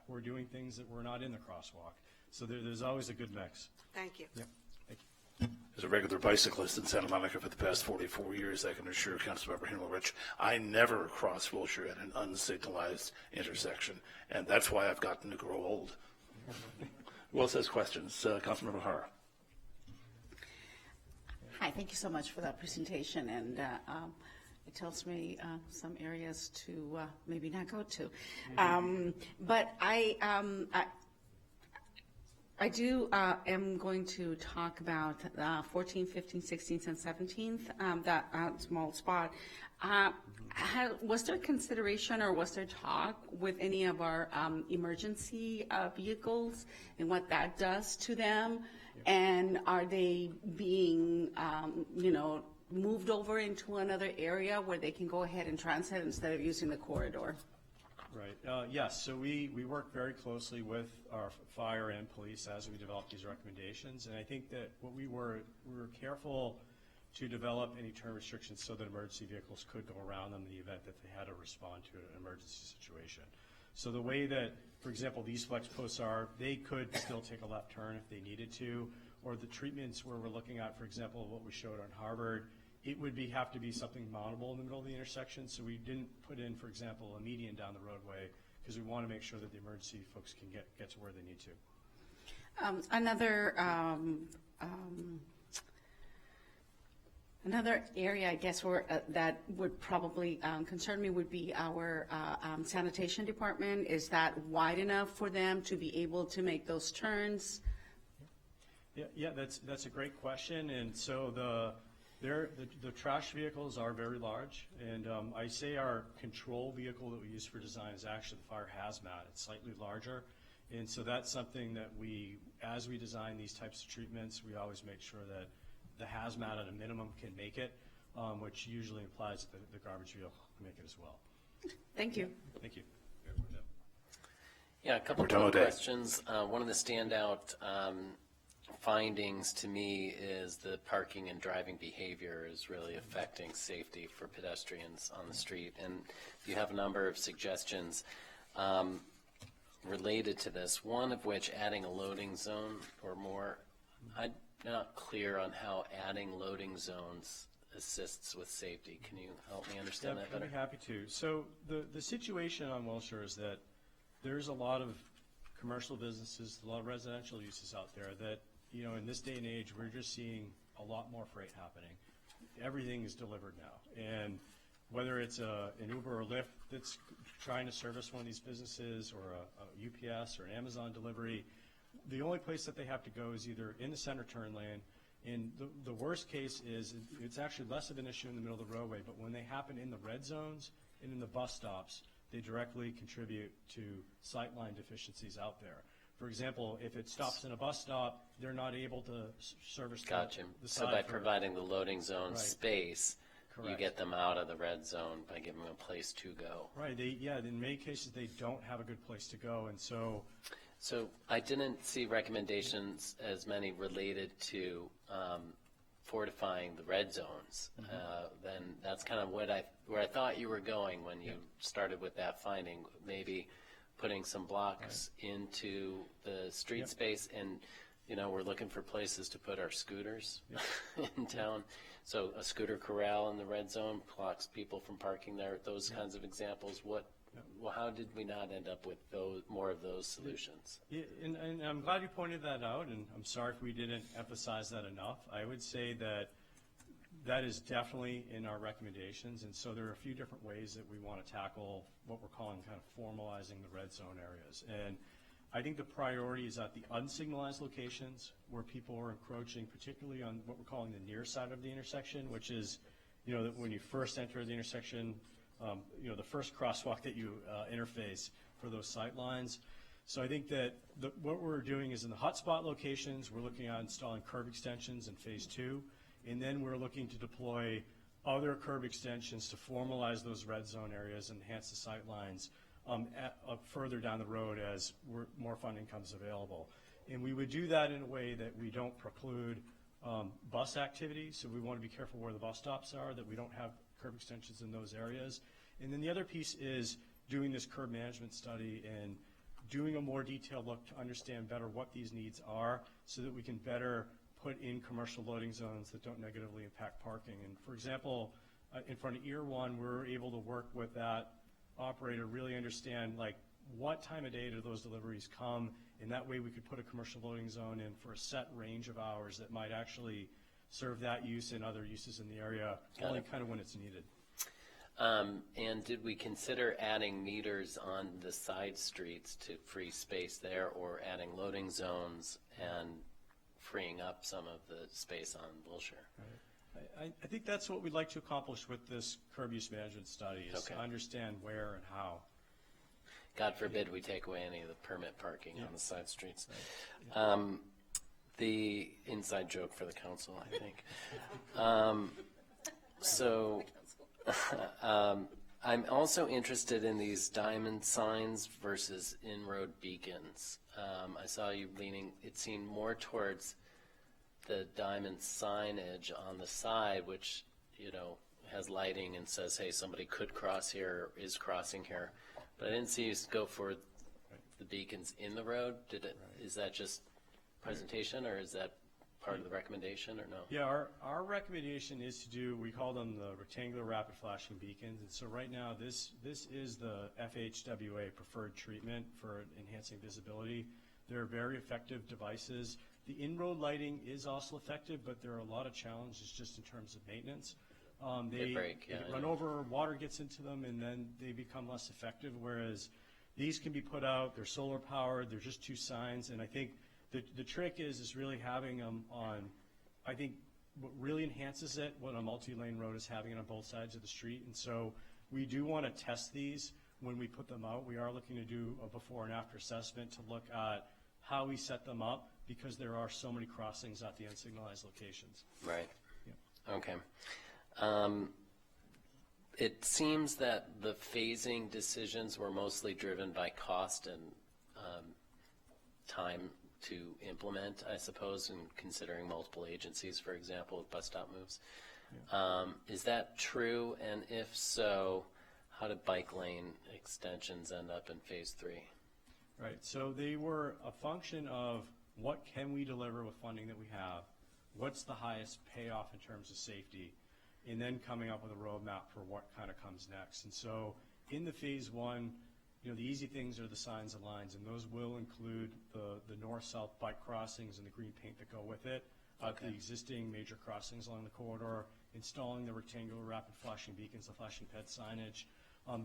[SPEAKER 14] were doing things that were not in the crosswalk. So there's always a good mix.
[SPEAKER 3] Thank you.
[SPEAKER 14] Yep. Thank you.
[SPEAKER 1] As a regular bicyclist in Santa Monica for the past 44 years, I can assure Councilmember Himmelrich, I never cross Wilshire at an unsignalized intersection, and that's why I've gotten to grow old. Who else has questions? Councilmember Hara.
[SPEAKER 8] Hi, thank you so much for that presentation, and it tells me some areas to maybe not go to. But I do am going to talk about 14th, 15th, 16th, and 17th, that small spot. Was there consideration or was there talk with any of our emergency vehicles and what that does to them? And are they being, moved over into another area where they can go ahead and transit instead of using the corridor?
[SPEAKER 14] Right. Yes. So we work very closely with our fire and police as we develop these recommendations, and I think that what we were careful to develop any turn restrictions so that emergency vehicles could go around them in the event that they had to respond to an emergency situation. So the way that, for example, these flex posts are, they could still take a left turn if they needed to, or the treatments where we're looking at, for example, what we showed on Harvard it would have to be something mountable in the middle of the intersection. So we didn't put in, for example, a median down the roadway because we want to make sure that the emergency folks can get to where they need to.
[SPEAKER 8] Another area, I guess, where that would probably concern me would be our sanitation department. Is that wide enough for them to be able to make those turns?
[SPEAKER 14] Yeah, that's a great question. And so the trash vehicles are very large, and I say our control vehicle that we use for design is actually the fire hazmat. It's slightly larger, and so that's something that as we design these types of treatments, we always make sure that the hazmat at a minimum can make it, which usually implies that the garbage vehicle can make it as well.
[SPEAKER 8] Thank you.
[SPEAKER 14] Thank you.
[SPEAKER 11] Yeah, a couple of questions. One of the standout findings to me is the parking and driving behavior is really affecting safety for pedestrians on the street. And you have a number of suggestions related to this, one of which adding a loading zone or more. I'm not clear on how adding loading zones assists with safety. Can you help me understand that better?
[SPEAKER 14] I'd be happy to. So the situation on Wilshire is that there's a lot of commercial businesses, a lot of residential uses out there that, in this day and age, we're just seeing a lot more freight happening. Everything is delivered now. And whether it's an Uber or Lyft that's trying to service one of these businesses or a UPS or an Amazon delivery, the only place that they have to go is either in the center turn lane. And the worst case is it's actually less of an issue in the middle of the roadway, but when they happen in the red zones and in the bus stops, they directly contribute to sightline deficiencies out there. For example, if it stops in a bus stop, they're not able to service the side.
[SPEAKER 11] So by providing the loading zone space, you get them out of the red zone by giving them a place to go.
[SPEAKER 14] Right. In many cases, they don't have a good place to go, and so.
[SPEAKER 11] So I didn't see recommendations as many related to fortifying the red zones. Then that's kind of where I thought you were going when you started with that finding. Maybe putting some blocks into the street space, and we're looking for places to put our scooters in town. So a scooter corral in the red zone blocks people from parking there. Those kinds of examples. How did we not end up with more of those solutions?
[SPEAKER 14] Yeah, and I'm glad you pointed that out, and I'm sorry if we didn't emphasize that enough. I would say that is definitely in our recommendations, and so there are a few different ways that we want to tackle what we're calling kind of formalizing the red zone areas. And I think the priority is at the unsignalized locations where people are encroaching, particularly on what we're calling the near side of the intersection, which is, that when you first enter the intersection, the first crosswalk that you interface for those sight lines. So I think that what we're doing is in the hotspot locations, we're looking at installing curb extensions in phase 2, and then we're looking to deploy other curb extensions to formalize those red zone areas and enhance the sight lines further down the road as more funding comes available. And we would do that in a way that we don't preclude bus activity, so we want to be careful where the bus stops are, that we don't have curb extensions in those areas. And then the other piece is doing this curb management study and doing a more detailed look to understand better what these needs are so that we can better put in commercial loading zones that don't negatively impact parking. And for example, in front of Ear One, we're able to work with that operator, really understand what time of day do those deliveries come, and that way we could put a commercial loading zone in for a set range of hours that might actually serve that use and other uses in the area, only kind of when it's needed.
[SPEAKER 11] And did we consider adding meters on the side streets to free space there, or adding loading zones and freeing up some of the space on Wilshire?
[SPEAKER 14] Right. I think that's what we'd like to accomplish with this curb use management study, is to understand where and how.
[SPEAKER 11] God forbid we take away any of the permit parking on the side streets. The inside joke for the council, I think. I'm also interested in these diamond signs versus in-road beacons. I saw you leaning, it seemed more towards the diamond signage on the side, which, has lighting and says, hey, somebody could cross here, or is crossing here. But I didn't see you go for the beacons in the road. Is that just presentation, or is that part of the recommendation or no?
[SPEAKER 14] Yeah, our recommendation is to do, we call them the rectangular rapid flashing beacons. And so right now, this is the FHWA preferred treatment for enhancing visibility. They're very effective devices. The in-road lighting is also effective, but there are a lot of challenges just in terms of maintenance.
[SPEAKER 11] They break, yeah.
[SPEAKER 14] They run over, water gets into them, and then they become less effective, whereas these can be put out, they're solar powered, they're just two signs, and I think the trick is really having them on, I think what really enhances it, what a multi-lane road is having it on both sides of the street, and so we do want to test these when we put them out. We are looking to do a before and after assessment to look at how we set them up, because there are so many crossings at the unsignalized locations.
[SPEAKER 11] Right.
[SPEAKER 14] Yeah.
[SPEAKER 11] Okay. It seems that the phasing decisions were mostly driven by cost and time to implement, I suppose, and considering multiple agencies, for example, with bus stop moves. Yeah. Is that true? And if so, how did bike lane extensions end up in phase 3?
[SPEAKER 14] Right. So they were a function of what can we deliver with funding that we have, what's the highest payoff in terms of safety, and then coming up with a roadmap for what kind of comes next. And so in the phase 1, the easy things are the signs and lines, and those will include the north-south bike crossings and the green paint that go with it, the existing major crossings along the corridor, installing the rectangular rapid flashing beacons, the flashing ped signage.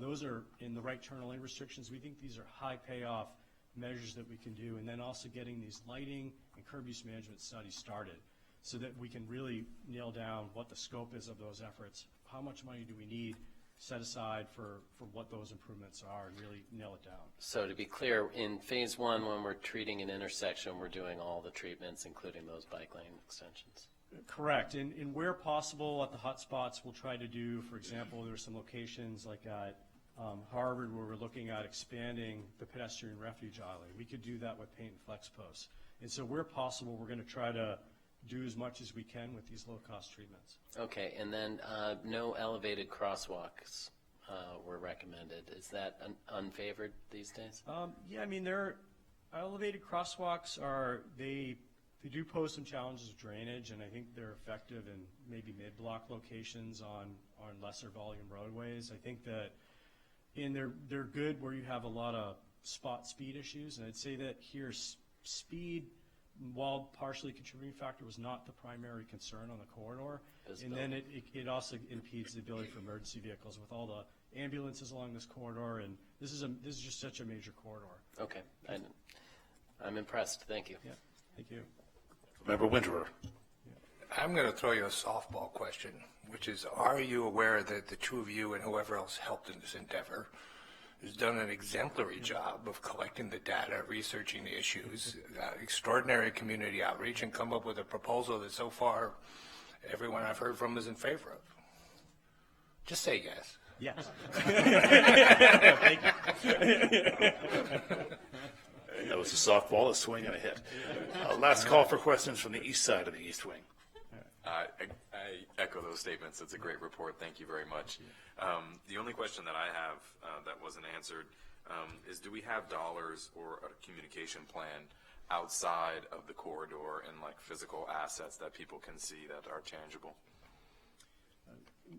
[SPEAKER 14] Those are in the right turn lane restrictions. We think these are high payoff measures that we can do, and then also getting these lighting and curb use management studies started so that we can really nail down what the scope is of those efforts, how much money do we need set aside for what those improvements are, and really nail it down.
[SPEAKER 11] So to be clear, in phase 1, when we're treating an intersection, we're doing all the treatments, including those bike lane extensions.
[SPEAKER 14] Correct, and where possible at the hot spots, we'll try to do, for example, there are some locations like at Harvard where we're looking at expanding the pedestrian refuge alley. We could do that with paint and flex posts. And so where possible, we're going to try to do as much as we can with these low-cost treatments.
[SPEAKER 11] Okay, and then no elevated crosswalks were recommended. Is that unfavored these days?
[SPEAKER 14] Yeah, I mean, elevated crosswalks they do pose some challenges of drainage, and I think they're effective in maybe mid-block locations on lesser volume roadways. I think that they're good where you have a lot of spot speed issues, and I'd say that here speed, while partially a contributing factor, was not the primary concern on the corridor. And then it also impedes the ability for emergency vehicles with all the ambulances along this corridor, and this is just such a major corridor.
[SPEAKER 11] Okay, I'm impressed. Thank you.
[SPEAKER 14] Yeah, thank you.
[SPEAKER 1] Member Winterer.
[SPEAKER 7] I'm going to throw you a softball question, which is, are you aware that the two of you and whoever else helped in this endeavor has done an exemplary job of collecting the data, researching the issues, extraordinary community outreach, and come up with a proposal that so far everyone I've heard from is in favor of? Just say yes.
[SPEAKER 14] Yes.
[SPEAKER 12] Thank
[SPEAKER 14] you.
[SPEAKER 1] That was a softball, a swing, and a hit. Last call for questions from the east side of the East Wing.
[SPEAKER 9] I echo those statements. It's a great report. Thank you very much. The only question that I have that wasn't answered is, do we have dollars or a communication plan outside of the corridor and like physical assets that people can see that are tangible?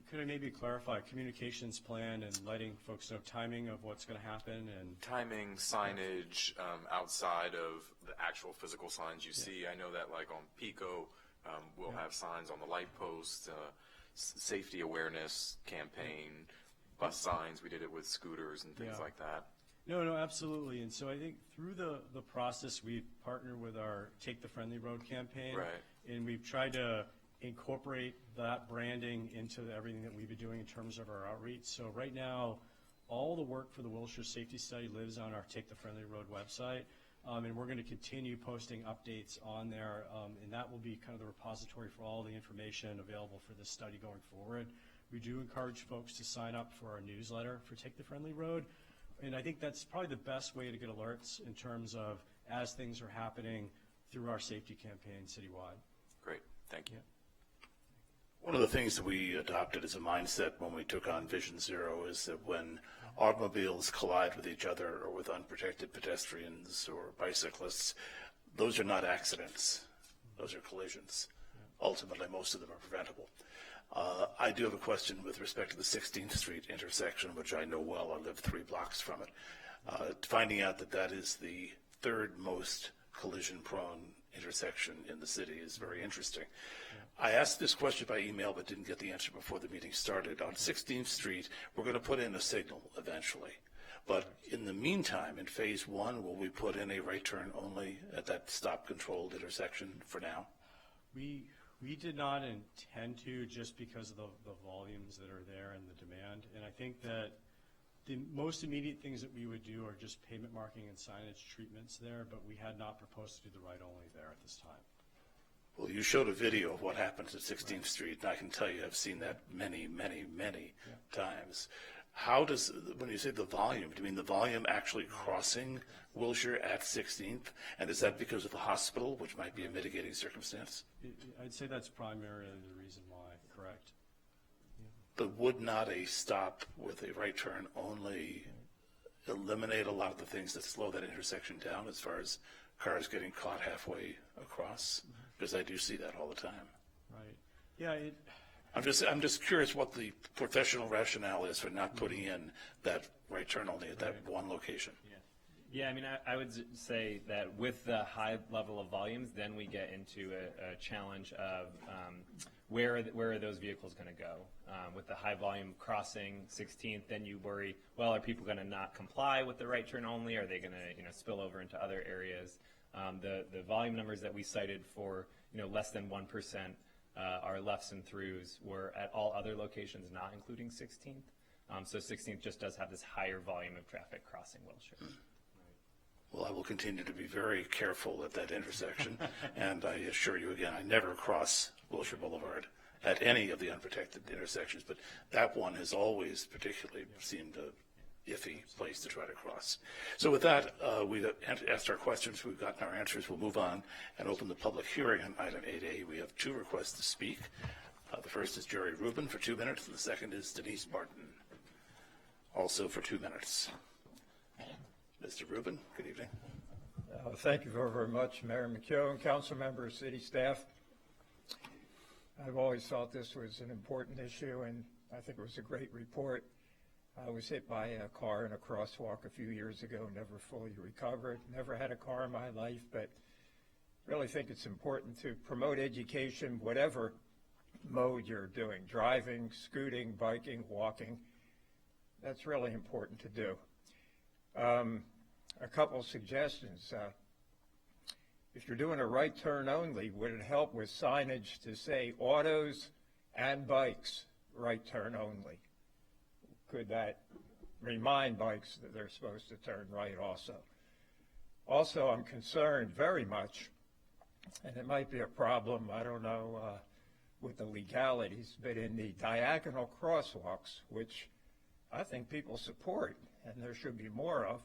[SPEAKER 14] Could I maybe clarify communications plan and letting folks know timing of what's going to happen and
[SPEAKER 9] timing, signage outside of the actual physical signs you see? I know that like on Pico, we'll have signs on the light posts, safety awareness campaign, bus signs. We did it with scooters and things like that.
[SPEAKER 14] No, absolutely. And so I think through the process, we've partnered with our Take the Friendly Road campaign.
[SPEAKER 9] Right.
[SPEAKER 14] And we've tried to incorporate that branding into everything that we've been doing in terms of our outreach. So right now, all the work for the Wilshire Safety Study lives on our Take the Friendly Road website. And we're going to continue posting updates on there, and that will be kind of the repository for all the information available for this study going forward. We do encourage folks to sign up for our newsletter for Take the Friendly Road, and I think that's probably the best way to get alerts in terms of as things are happening through our safety campaign citywide.
[SPEAKER 9] Great, thank you.
[SPEAKER 1] One of the things that we adopted as a mindset when we took on Vision Zero is that when automobiles collide with each other or with unprotected pedestrians or bicyclists, those are not accidents. Those are collisions. Ultimately, most of them are preventable. I do have a question with respect to the 16th Street intersection, which I know well. I live 3 blocks from it. Finding out that that is the third most collision-prone intersection in the city is very interesting. I asked this question by email but didn't get the answer before the meeting started. On 16th Street, we're going to put in a signal eventually. But in the meantime, in phase 1, will we put in a right turn only at that stop-controlled intersection for now?
[SPEAKER 14] We did not intend to, just because of the volumes that are there and the demand. And I think that the most immediate things that we would do are just pavement marking and signage treatments there, but we had not proposed to do the right only there at this time.
[SPEAKER 1] Well, you showed a video of what happens at 16th Street, and I can tell you I've seen that many times. How does, when you say the volume, do you mean the volume actually crossing Wilshire at 16th? And is that because of the hospital, which might be a mitigating circumstance?
[SPEAKER 14] I'd say that's primarily the reason why, correct.
[SPEAKER 1] But would not a stop with a right turn only eliminate a lot of the things that slow that intersection down as far as cars getting caught halfway across? Because I do see that all the time.
[SPEAKER 14] Right. Yeah.
[SPEAKER 1] I'm just curious what the professional rationale is for not putting in that right turn only at that one location.
[SPEAKER 15] Yeah, I mean, I would say that with the high level of volumes, then we get into a challenge of where are those vehicles going to go? With the high volume crossing 16th, then you worry, well, are people going to not comply with the right turn only? Are they going to spill over into other areas? The volume numbers that we cited for less than 1% our lefts and throughs were at all other locations, not including 16th. So 16th just does have this higher volume of traffic crossing Wilshire.
[SPEAKER 1] Well, I will continue to be very careful at that intersection, and I assure you again, I never cross Wilshire Boulevard at any of the unprotected intersections, but that one has always particularly seemed a iffy place to try to cross. So with that, we've asked our questions, we've gotten our answers, we'll move on and open the public hearing on item 8A. We have 2 requests to speak. The first is Jerry Rubin for 2 minutes, and the second is Denise Barton, also for 2 minutes. Mr. Rubin, good evening.
[SPEAKER 17] Thank you very much, Mayor McKeown, council members, city staff. I've always thought this was an important issue, and I think it was a great report. I was hit by a car in a crosswalk a few years ago, never fully recovered, never had a car in my life, but really think it's important to promote education, whatever mode you're doing, driving, scooting, biking, walking. That's really important to do. A couple suggestions. If you're doing a right turn only, would it help with signage to say autos and bikes, right turn only? Could that remind bikes that they're supposed to turn right also? Also, I'm concerned very much, and it might be a problem, I don't know, with the legalities, but in the diagonal crosswalks, which I think people support, and there should be more of,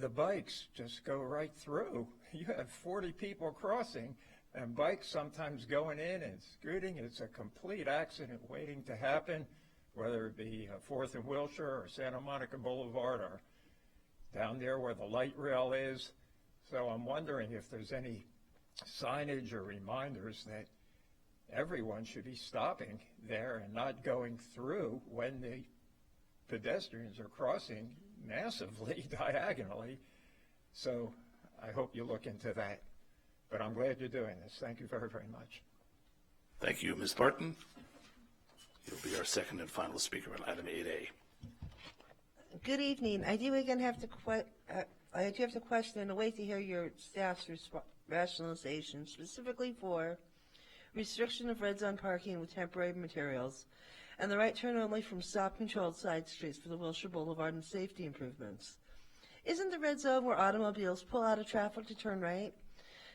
[SPEAKER 17] the bikes just go right through. You have 40 people crossing, and bikes sometimes going in and scooting. It's a complete accident waiting to happen, whether it be 4th and Wilshire or Santa Monica Boulevard or down there where the light rail is. So I'm wondering if there's any signage or reminders that everyone should be stopping there and not going through when the pedestrians are crossing massively diagonally. So I hope you look into that. But I'm glad you're doing this. Thank you very, very much.
[SPEAKER 1] Thank you. Ms. Barton, you'll be our second and final speaker on item 8A.
[SPEAKER 18] Good evening. I do again have to question and wait to hear your staff's rationalization, specifically for restriction of red zone parking with temporary materials and the right turn only from stop-controlled side streets for the Wilshire Boulevard and safety improvements. Isn't the red zone where automobiles pull out of traffic to turn right?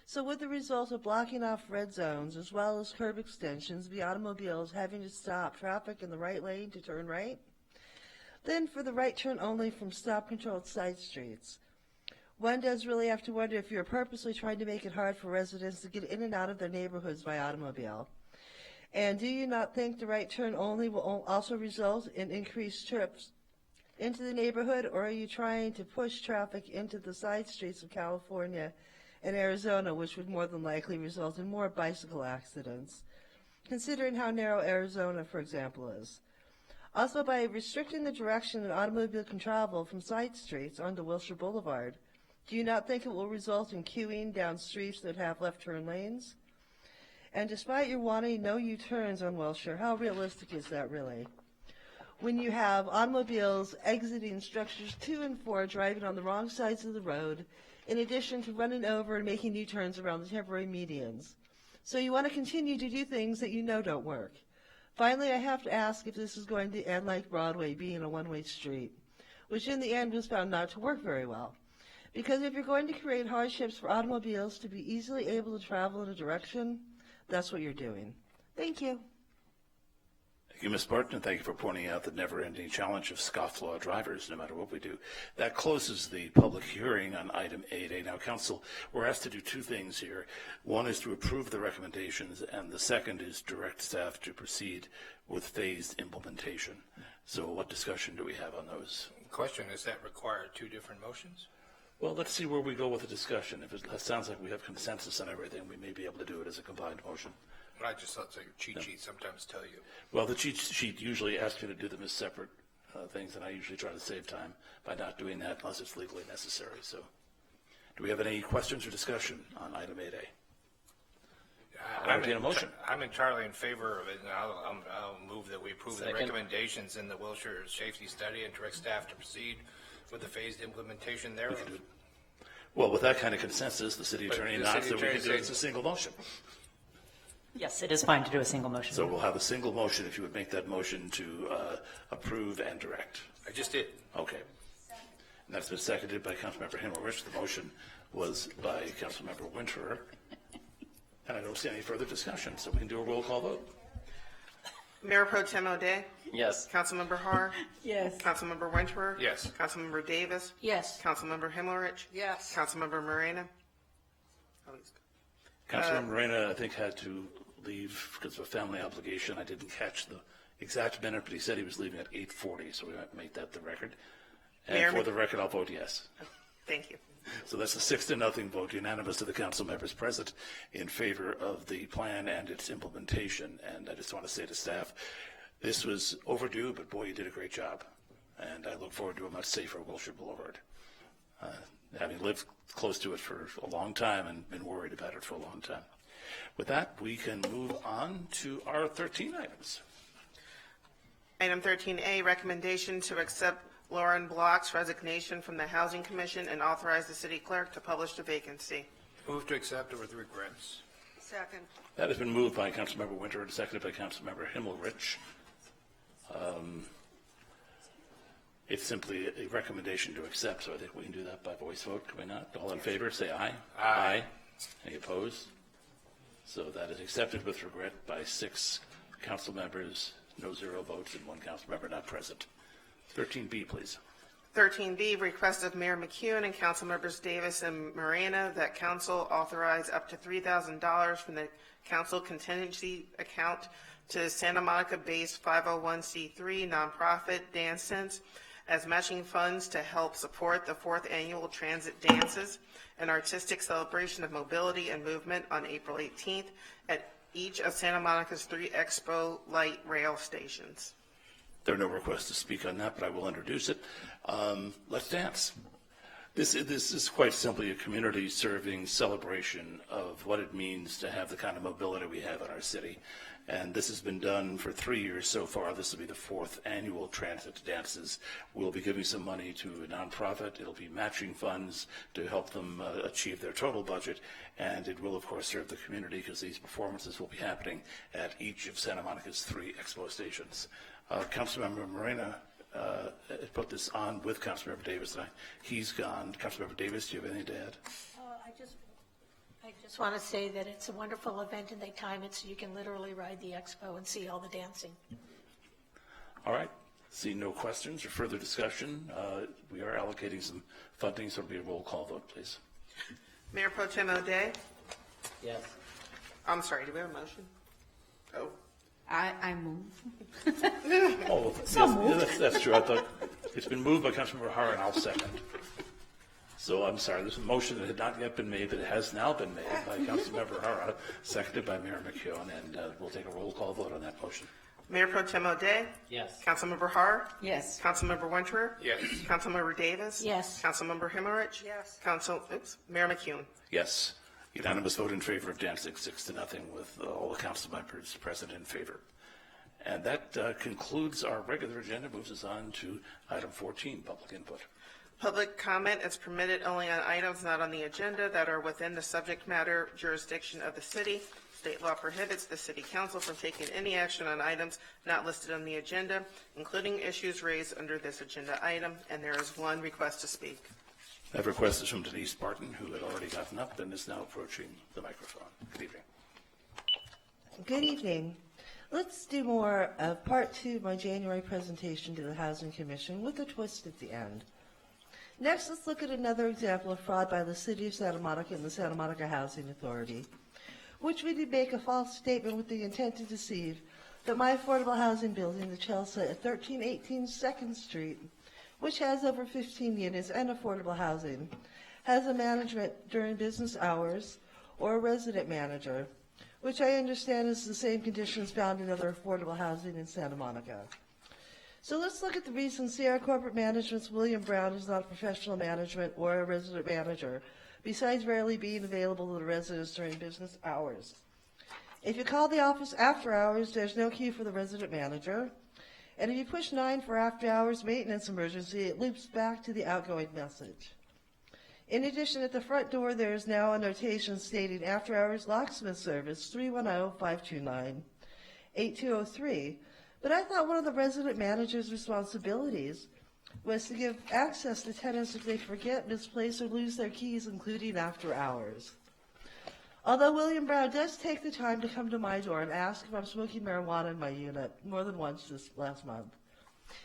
[SPEAKER 18] So would the result of blocking off red zones as well as curb extensions be automobiles having to stop traffic in the right lane to turn right? Then for the right turn only from stop-controlled side streets, one does really have to wonder if you're purposely trying to make it hard for residents to get in and out of their neighborhoods by automobile. And do you not think the right turn only will also result in increased trips into the neighborhood, or are you trying to push traffic into the side streets of California in Arizona, which would more than likely result in more bicycle accidents, considering how narrow Arizona, for example, is. Also, by restricting the direction an automobile can travel from side streets onto Wilshire Boulevard, do you not think it will result in queuing down streets that have left turn lanes? And despite your wanting no U-turns on Wilshire, how realistic is that really? When you have automobiles exiting structures 2 and 4 driving on the wrong sides of the road, in addition to running over and making U-turns around the temporary medians. So you want to continue to do things that you know don't work. Finally, I have to ask if this is going to end like Broadway being a one-way street, which in the end was found not to work very well. Because if you're going to create hardships for automobiles to be easily able to travel in a direction, that's what you're doing. Thank you.
[SPEAKER 1] Thank you, Ms. Barton, and thank you for pointing out the never-ending challenge of scofflaw drivers, no matter what we do. That closes the public hearing on item 8A. Now, Council, we're asked to do two things here. One is to approve the recommendations, and the second is direct staff to proceed with phased implementation. So what discussion do we have on those?
[SPEAKER 7] Question, does that require two different motions?
[SPEAKER 1] Well, let's see where we go with the discussion. If it sounds like we have consensus on everything, we may be able to do it as a combined motion.
[SPEAKER 7] But I just thought your cheat sheet sometimes tell you.
[SPEAKER 1] Well, the cheat sheet usually asks me to do them as separate things, and I usually try to save time by not doing that unless it's legally necessary. So do we have any questions or discussion on item 8A?
[SPEAKER 7] I'm entirely in favor of it, and I'll move that we approve the recommendations in the Wilshire Safety Study and direct staff to proceed with the phased implementation thereof.
[SPEAKER 1] Well, with that kind of consensus, the city attorney announced that we can do it as a single motion.
[SPEAKER 2] Yes, it is fine to do a single motion.
[SPEAKER 1] So we'll have a single motion if you would make that motion to approve and direct.
[SPEAKER 7] I just did.
[SPEAKER 1] Okay. And that's been seconded by Councilmember Himmelrich. The motion was by Councilmember Winterer. And I don't see any further discussion, so we can do a roll call vote.
[SPEAKER 5] Mayor Pro Tem O'Day?
[SPEAKER 11] Yes.
[SPEAKER 5] Councilmember Har?
[SPEAKER 13] Yes.
[SPEAKER 5] Councilmember Winterer?
[SPEAKER 7] Yes.
[SPEAKER 5] Councilmember Davis?
[SPEAKER 16] Yes.
[SPEAKER 5] Councilmember Himmelrich?
[SPEAKER 3] Yes.
[SPEAKER 5] Councilmember Moreno?
[SPEAKER 1] Councilmember Moreno, I think, had to leave because of a family obligation. I didn't catch the exact minute, but he said he was leaving at 8:40, so we might make that the record. And
[SPEAKER 5] Mayor,
[SPEAKER 1] for the record, I'll vote yes.
[SPEAKER 5] Thank you.
[SPEAKER 1] So that's a 6-0 vote, unanimous to the council members present in favor of the plan and its implementation. And I just want to say to staff, this was overdue, but boy, you did a great job. And I look forward to a much safer Wilshire Boulevard. Having lived close to it for a long time and been worried about it for a long time. With that, we can move on to our 13 items.
[SPEAKER 5] Item 13A, recommendation to accept Lauren Block's resignation from the Housing Commission and authorize the city clerk to publish the vacancy.
[SPEAKER 7] Move to accept with regrets.
[SPEAKER 3] Second.
[SPEAKER 1] That has been moved by Councilmember Winter and seconded by Councilmember Himmelrich. It's simply a recommendation to accept, so I think we can do that by voice vote, can we not? All in favor, say aye.
[SPEAKER 7] Aye.
[SPEAKER 1] Any opposed? So that is accepted with regret by 6 council members, no 0 votes, and 1 council member not present. 13B, please.
[SPEAKER 5] 13B, request of Mayor McCune and council members Davis and Moreno that council authorize up to $3,000 from the council contingency account to Santa Monica-based 501c3 nonprofit Dance Sense as matching funds to help support the 4th annual Transit Dances, an artistic celebration of mobility and movement on April 18th at each of Santa Monica's 3 Expo light rail stations.
[SPEAKER 1] There are no requests to speak on that, but I will introduce it. Let's dance. This is quite simply a community-serving celebration of what it means to have the kind of mobility we have in our city. And this has been done for 3 years so far. This will be the 4th annual Transit Dances. We'll be giving some money to a nonprofit. It'll be matching funds to help them achieve their total budget. And it will, of course, serve the community because these performances will be happening at each of Santa Monica's 3 Expo stations. Councilmember Moreno put this on with Councilmember Davis. He's gone. Councilmember Davis, do you have anything to add?
[SPEAKER 16] I just want to say that it's a wonderful event and they time it so you can literally ride the expo and see all the dancing.
[SPEAKER 1] All right. See no questions or further discussion. We are allocating some funding, so it'll be a roll call vote, please.
[SPEAKER 5] Mayor Pro Tem O'Day?
[SPEAKER 11] Yes.
[SPEAKER 5] I'm sorry, do we have a motion? Oh.
[SPEAKER 8] I move.
[SPEAKER 1] Oh, yes, that's true. I thought it's been moved by Councilmember Har, and I'll second. So I'm sorry, there's a motion that had not yet been made, but it has now been made by Councilmember Hara, seconded by Mayor McKeown, and we'll take a roll call vote on that motion.
[SPEAKER 5] Mayor Pro Tem O'Day?
[SPEAKER 11] Yes.
[SPEAKER 5] Councilmember Har?
[SPEAKER 8] Yes.
[SPEAKER 5] Councilmember Winter?
[SPEAKER 7] Yes.
[SPEAKER 5] Councilmember Davis?
[SPEAKER 16] Yes.
[SPEAKER 5] Councilmember Himmerich?
[SPEAKER 3] Yes.
[SPEAKER 5] Mayor McKeown?
[SPEAKER 1] Yes. Unanimous vote in favor of Danzig, 6-0, with all the council members present in favor. And that concludes our regular agenda, moves us on to item 14, public input.
[SPEAKER 5] Public comment is permitted only on items not on the agenda that are within the subject matter jurisdiction of the city. State law prohibits the city council from taking any action on items not listed on the agenda, including issues raised under this agenda item, and there is one request to speak.
[SPEAKER 1] That request is from Denise Barton, who had already gotten up and is now approaching the microphone. Good evening.
[SPEAKER 18] Good evening. Let's do more of part 2 of my January presentation to the Housing Commission with a twist at the end. Next, let's look at another example of fraud by the City of Santa Monica and the Santa Monica Housing Authority, which would make a false statement with the intent to deceive that my affordable housing building, the Chelsea at 1318 2nd Street, which has over 15 units and affordable housing, has a management during business hours or a resident manager, which I understand is the same conditions found in other affordable housing in Santa Monica. So let's look at the reasons Sierra Corporate Management's William Brown is not a professional management or a resident manager, besides rarely being available to the residents during business hours. If you call the office after hours, there's no queue for the resident manager. And if you push 9 for after hours maintenance emergency, it loops back to the outgoing message. In addition, at the front door, there is now a notation stating after hours locksmith service 310-529-8203. But I thought one of the resident manager's responsibilities was to give access to tenants if they forget, misplace, or lose their keys, including after hours. Although William Brown does take the time to come to my door and ask if I'm smoking marijuana in my unit more than once this last month,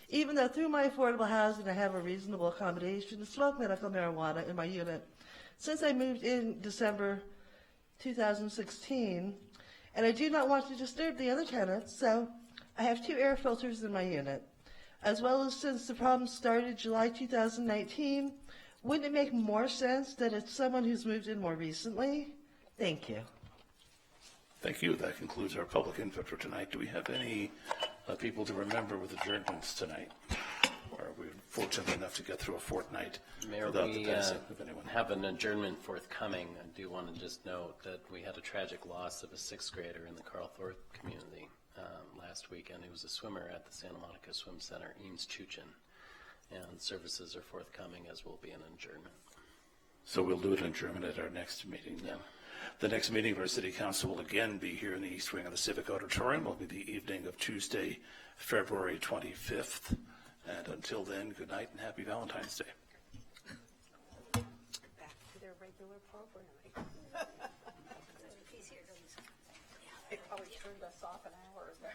[SPEAKER 18] even though through my affordable housing I have a reasonable accommodation to smoke medical marijuana in my unit since I moved in December 2016, and I do not want to disturb the other tenants, so I have 2 air filters in my unit. As well as since the problem started July 2019, wouldn't it make more sense that it's someone who's moved in more recently? Thank you.
[SPEAKER 1] Thank you. That concludes our public input for tonight. Do we have any people to remember with adjournments tonight? Or are we fortunate enough to get through a fortnight
[SPEAKER 11] Mayor,
[SPEAKER 1] without the
[SPEAKER 11] we
[SPEAKER 1] passing of anyone?
[SPEAKER 11] have an adjournment forthcoming. I do want to just note that we had a tragic loss of a 6th grader in the Carl Thorpe community last weekend. He was a swimmer at the Santa Monica Swim Center, Eames Chuchin, and services are forthcoming, as will be an adjournment.
[SPEAKER 1] So we'll do an adjournment at our next meeting then. The next meeting of our city council will again be here in the East Wing of the Civic Auditorium. It will be the evening of Tuesday, February 25th. And until then, good night and happy Valentine's Day.
[SPEAKER 3] Back to their regular programming. They probably turned us off an hour ago.